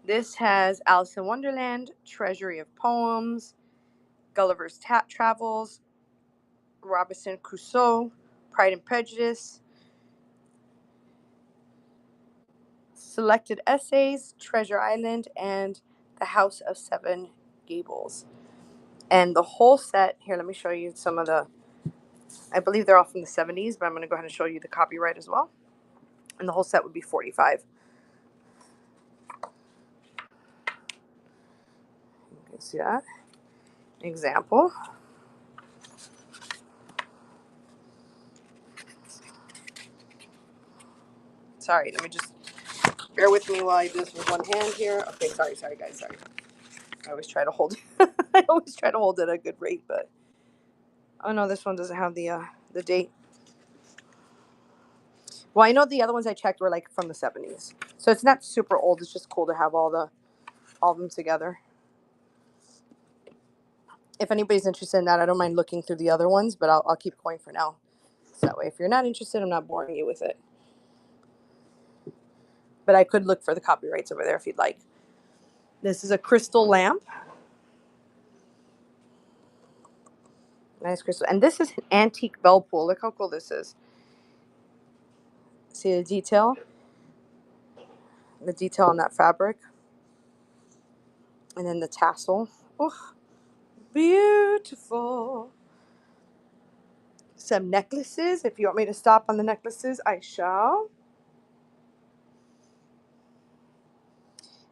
This has Alice in Wonderland, Treasury of Poems, Gulliver's Travels, Robinson Crusoe, Pride and Prejudice, Selected Essays, Treasure Island, and The House of Seven Gables. And the whole set, here, let me show you some of the, I believe they're all from the 70s, but I'm going to go ahead and show you the copyright as well. And the whole set would be $45. You can see that. Example. Sorry, let me just, bear with me while I do this with one hand here. Okay, sorry guys, sorry. I always try to hold I always try to hold it at a good rate, but oh no, this one doesn't have the date. Well, I know the other ones I checked were like from the 70s. So it's not super old, it's just cool to have all of them together. If anybody's interested in that, I don't mind looking through the other ones, but I'll keep going for now. So that way if you're not interested, I'm not boring you with it. But I could look for the copyrights over there if you'd like. This is a crystal lamp. Nice crystal. And this is an antique bell pull. Look how cool this is. See the detail? The detail on that fabric. And then the tassel. Oh, beautiful. Some necklaces. If you want me to stop on the necklaces, I shall.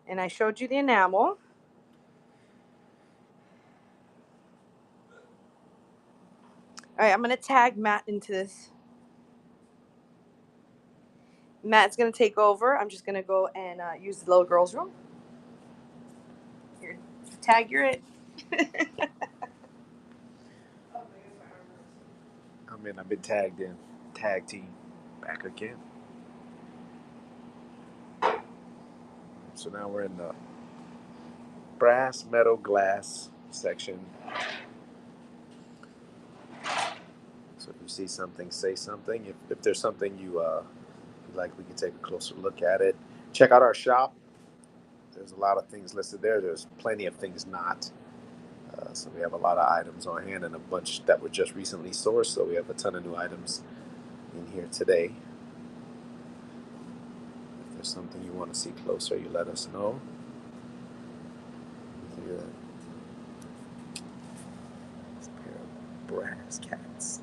And I showed you the enamel. All right, I'm going to tag Matt into this. Matt's going to take over. I'm just going to go and use the little girl's room. Here, tag, you're it. I've been tagged in. Tag team. Back again. So now we're in the brass, metal, glass section. So if you see something, say something. If there's something you like, we can take a closer look at it. Check out our shop. There's a lot of things listed there. There's plenty of things not. So we have a lot of items on hand and a bunch that were just recently sourced. So we have a ton of new items in here today. If there's something you want to see closer, you let us know. Here, this pair of brass cats.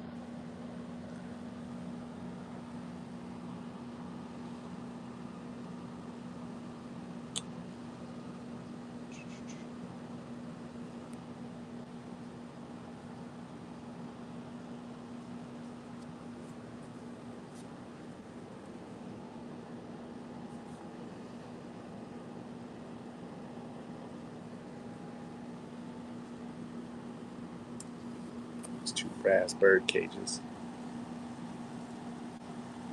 There's two brass bird cages.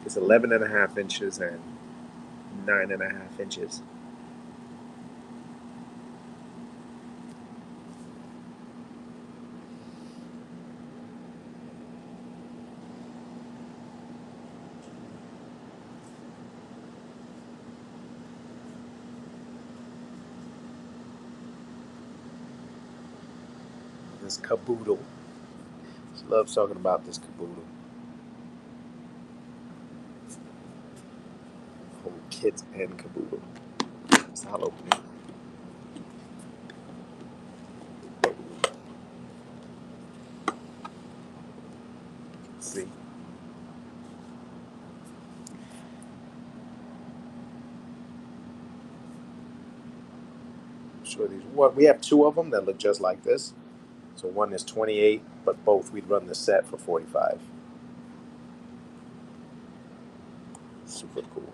It's 11.5 inches and 9.5 inches. This caboodle. She loves talking about this caboodle. Whole kit and caboodle. It's not opening. See. Show these. What we have two of them that look just like this. So one is 28, but both we'd run the set for 45. Super cool.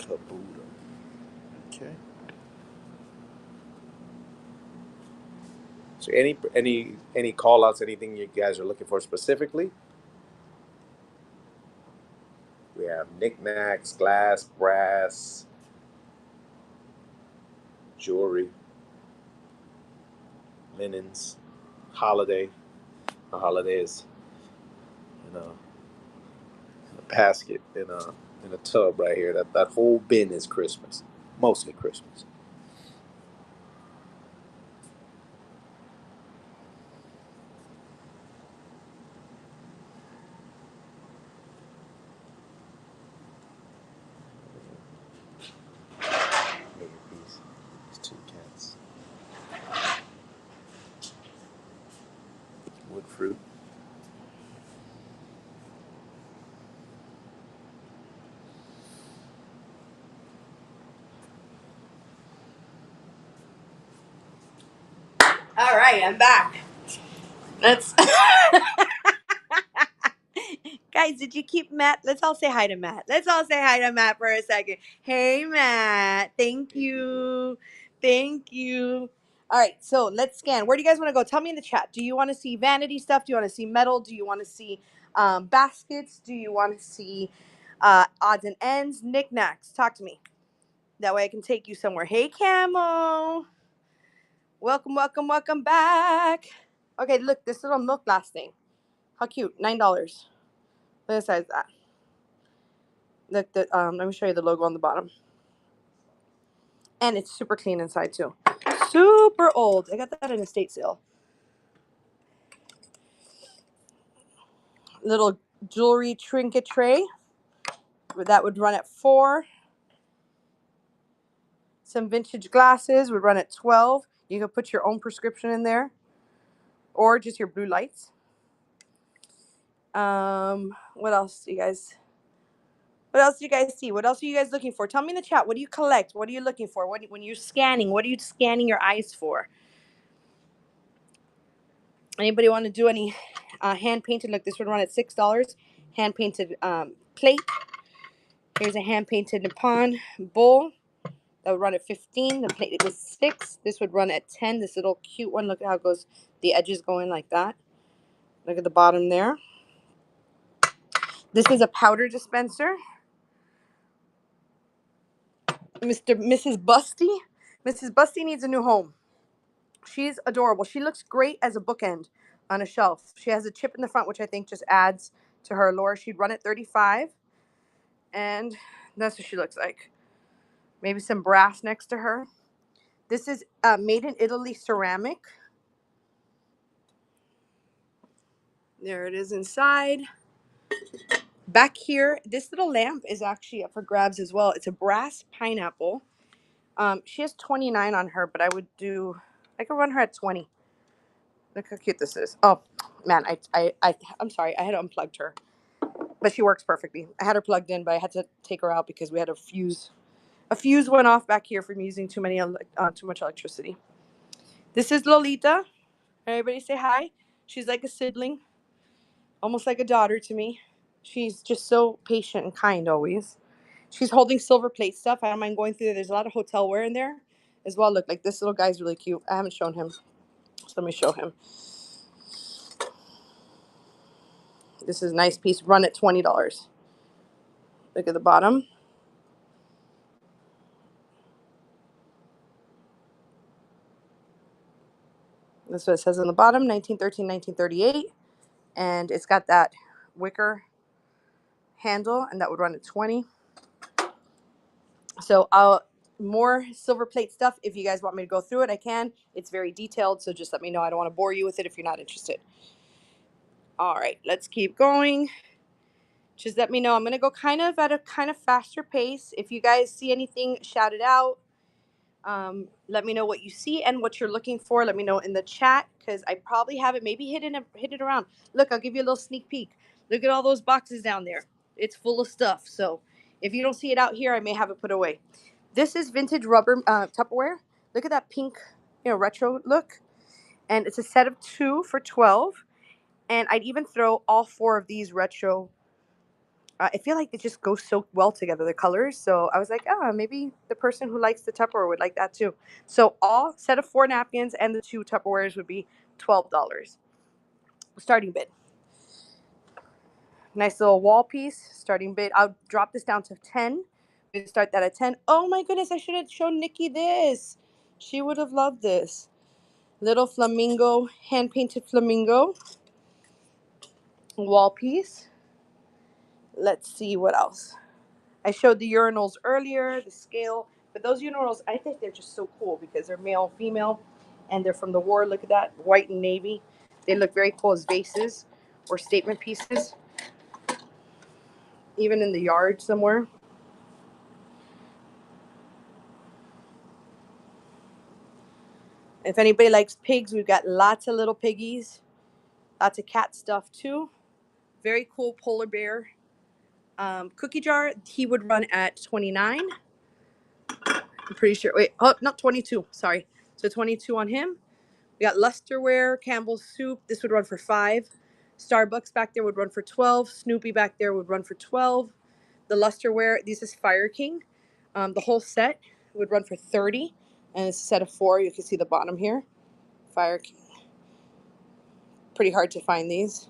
Tabuda. Okay. So any call outs, anything you guys are looking for specifically? We have knickknacks, glass, brass, jewelry, linens, holiday. A holiday is in a basket in a tub right here. That whole bin is Christmas, mostly Christmas. Bigger piece. It's two cats. Wood fruit. All right, I'm back. Let's guys, did you keep Matt? Let's all say hi to Matt. Let's all say hi to Matt for a second. Hey Matt. Thank you. Thank you. All right, so let's scan. Where do you guys want to go? Tell me in the chat. Do you want to see vanity stuff? Do you want to see metal? Do you want to see baskets? Do you want to see odds and ends? Knickknacks. Talk to me. That way I can take you somewhere. Hey Camo. Welcome, welcome, welcome back. Okay, look, this little milk glass thing. How cute. $9. Look at the size of that. Look, let me show you the logo on the bottom. And it's super clean inside too. Super old. I got that in a estate sale. Little jewelry trinket tray. That would run at $4. Some vintage glasses would run at $12. You can put your own prescription in there. Or just your blue lights. What else do you guys... What else do you guys see? What else are you guys looking for? Tell me in the chat. What do you collect? What are you looking for? When you're scanning, what are you scanning your eyes for? Anybody want to do any hand painted? Look, this would run at $6. Hand painted plate. Here's a hand painted Nippon bowl. That would run at $15. The plate was $6. This would run at $10. This little cute one. Look at how it goes. The edges going like that. Look at the bottom there. This is a powder dispenser. Mrs. Busty. Mrs. Busty needs a new home. She's adorable. She looks great as a bookend on a shelf. She has a chip in the front, which I think just adds to her allure. She'd run at $35. And that's what she looks like. Maybe some brass next to her. This is made in Italy ceramic. There it is inside. Back here, this little lamp is actually up for grabs as well. It's a brass pineapple. She has 29 on her, but I could run her at 20. Look how cute this is. Oh, man, I'm sorry. I had unplugged her. But she works perfectly. I had her plugged in, but I had to take her out because we had a fuse. A fuse went off back here from using too much electricity. This is Lolita. Everybody say hi. She's like a sibling, almost like a daughter to me. She's just so patient and kind always. She's holding silver plate stuff. I don't mind going through there. There's a lot of hotel wear in there as well. Look, like this little guy's really cute. I haven't shown him, so let me show him. This is a nice piece. Run at $20. Look at the bottom. That's what it says on the bottom, 1913, 1938. And it's got that wicker handle, and that would run at 20. So more silver plate stuff. If you guys want me to go through it, I can. It's very detailed, so just let me know. I don't want to bore you with it if you're not interested. All right, let's keep going. Just let me know. I'm going to go kind of at a kind of faster pace. If you guys see anything, shout it out. Let me know what you see and what you're looking for. Let me know in the chat, because I probably have it maybe hidden around. Look, I'll give you a little sneak peek. Look at all those boxes down there. It's full of stuff. So if you don't see it out here, I may have it put away. This is vintage rubber Tupperware. Look at that pink, retro look. And it's a set of 2 for $12. And I'd even throw all 4 of these retro I feel like they just go so well together, the colors. So I was like, oh, maybe the person who likes the Tupperware would like that too. So all set of 4 napkins and the 2 Tupperwares would be $12. Starting bid. Nice little wall piece. Starting bid. I'll drop this down to 10. We start that at 10. Oh my goodness, I should have shown Nikki this. She would have loved this. Little flamingo, hand painted flamingo wall piece. Let's see what else. I showed the urinals earlier, the scale, but those urinals, I think they're just so cool because they're male, female, and they're from the war. Look at that, white and navy. They look very cool as vases or statement pieces, even in the yard somewhere. If anybody likes pigs, we've got lots of little piggies, lots of cat stuff too. Very cool polar bear cookie jar. He would run at 29. I'm pretty sure. Wait, oh, not 22. Sorry. So 22 on him. We got Lusterware, Campbell's Soup. This would run for 5. Starbucks back there would run for 12. Snoopy back there would run for 12. The Lusterware, this is Fire King. The whole set would run for 30. And it's a set of 4. You can see the bottom here. Fire King. Pretty hard to find these.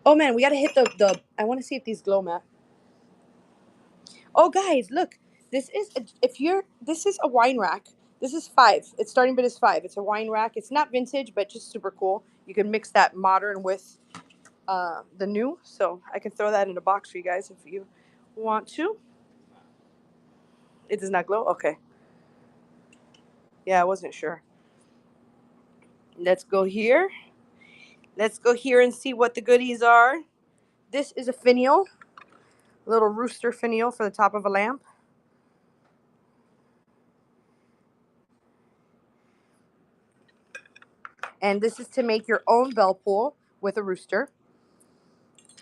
Oh man, we gotta hit the I want to see if these glow, Matt. Oh guys, look. This is a wine rack. This is 5. Its starting bid is 5. It's a wine rack. It's not vintage, but just super cool. You can mix that modern with the new. So I can throw that in a box for you guys if you want to. It does not glow? Okay. Yeah, I wasn't sure. Let's go here. Let's go here and see what the goodies are. This is a finial. A little rooster finial for the top of a lamp. And this is to make your own bell pull with a rooster.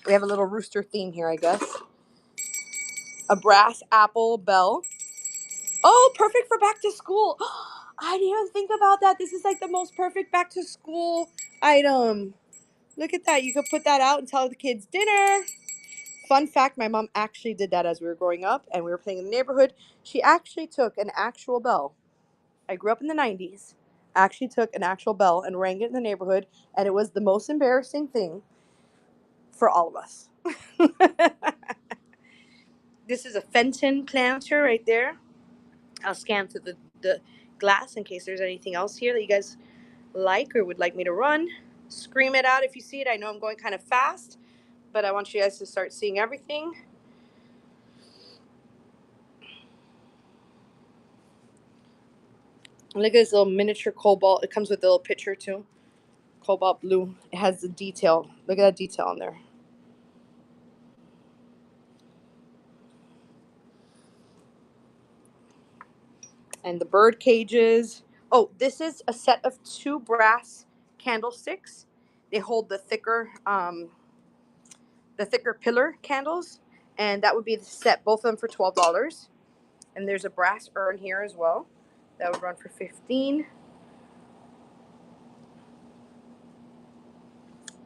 We have a little rooster theme here, I guess. A brass apple bell. Oh, perfect for back to school. I didn't even think about that. This is like the most perfect back to school item. Look at that. You could put that out and tell the kids dinner. Fun fact, my mom actually did that as we were growing up and we were playing in the neighborhood. She actually took an actual bell. I grew up in the 90s. Actually took an actual bell and rang it in the neighborhood, and it was the most embarrassing thing for all of us. This is a Fenton planter right there. I'll scan through the glass in case there's anything else here that you guys like or would like me to run. Scream it out if you see it. I know I'm going kind of fast, but I want you guys to start seeing everything. Look at this little miniature cobalt. It comes with a little picture too. Cobalt blue. It has the detail. Look at that detail on there. And the bird cages. Oh, this is a set of 2 brass candlesticks. They hold the thicker pillar candles, and that would be the set, both of them for $12. And there's a brass urn here as well. That would run for 15.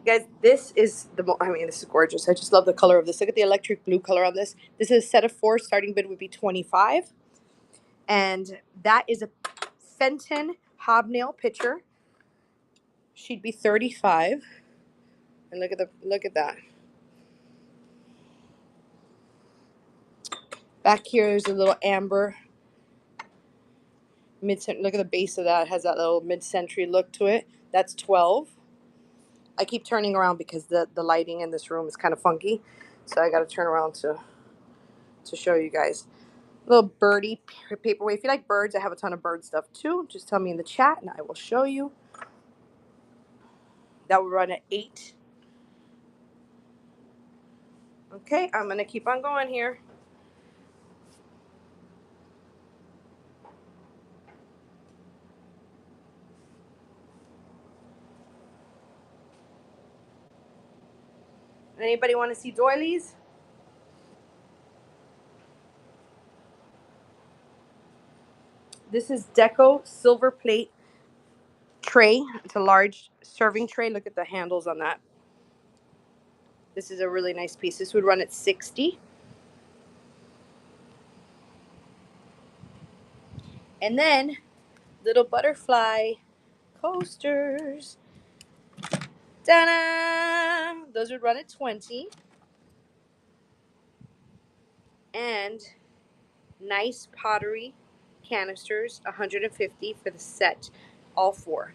Guys, this is this is gorgeous. I just love the color of this. Look at the electric blue color on this. This is a set of 4. Starting bid would be 25. And that is a Fenton hobnail pitcher. She'd be 35. And look at that. Back here is a little amber mid-century. Look at the base of that. It has that little mid-century look to it. That's 12. I keep turning around because the lighting in this room is kind of funky. So I got to turn around to show you guys. Little birdie paperweight. If you like birds, I have a ton of bird stuff too. Just tell me in the chat and I will show you. That would run at 8. Okay, I'm going to keep on going here. Anybody want to see doilies? This is Deco silver plate tray. It's a large serving tray. Look at the handles on that. This is a really nice piece. This would run at $60. And then little butterfly coasters. Ta-da! Those would run at $20. And nice pottery canisters, $150 for the set, all four.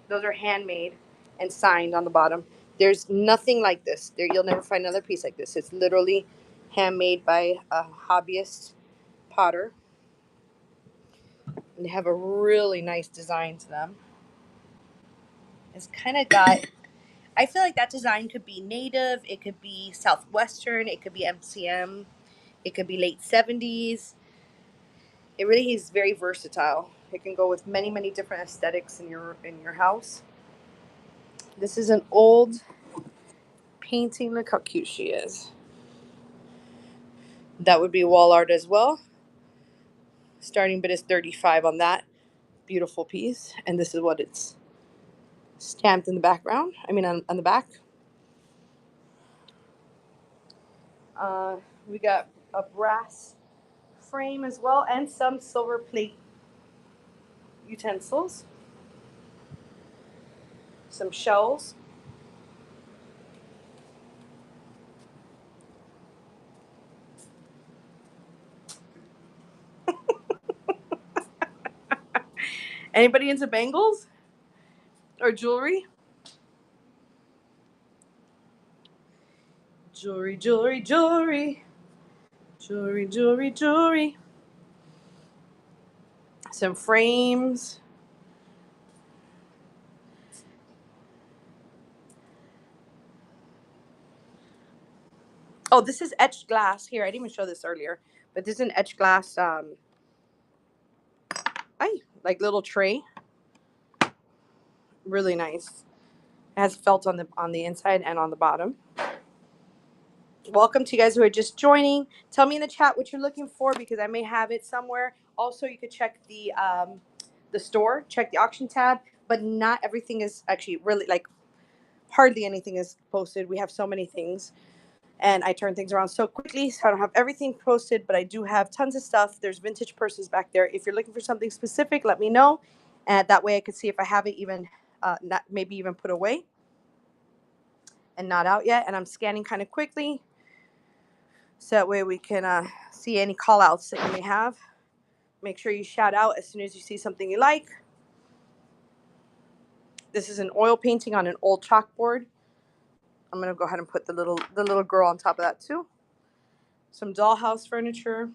Those are handmade and signed on the bottom. There's nothing like this. You'll never find another piece like this. It's literally handmade by a hobbyist potter. And they have a really nice design to them. It's kind of got, I feel like that design could be native, it could be Southwestern, it could be MCM, it could be late 70s. It really is very versatile. It can go with many, many different aesthetics in your house. This is an old painting. Look how cute she is. That would be wall art as well. Starting bid is $35 on that beautiful piece. And this is what it's stamped in the background. I mean on the back. We got a brass frame as well and some silver plate utensils. Some shells. Anybody into bangles or jewelry? Jewelry, jewelry, jewelry. Jewelry, jewelry, jewelry. Some frames. Oh, this is etched glass. Here, I didn't even show this earlier, but this is an etched glass, like little tray. Really nice. It has felt on the inside and on the bottom. Welcome to you guys who are just joining. Tell me in the chat what you're looking for because I may have it somewhere. Also, you could check the store, check the auction tab, but not everything is actually really, like, hardly anything is posted. We have so many things. And I turn things around so quickly, so I don't have everything posted, but I do have tons of stuff. There's vintage purses back there. If you're looking for something specific, let me know. And that way I could see if I have it even, not maybe even put away and not out yet. And I'm scanning kind of quickly, so that way we can see any call outs that you may have. Make sure you shout out as soon as you see something you like. This is an oil painting on an old chalkboard. I'm going to go ahead and put the little girl on top of that too. Some dollhouse furniture.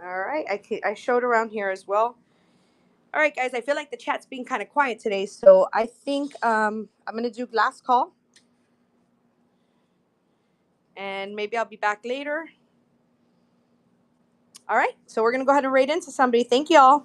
All right, I showed around here as well. All right, guys, I feel like the chat's being kind of quiet today, so I think I'm going to do glass call. And maybe I'll be back later. All right, so we're going to go ahead and raid into somebody. Thank you all.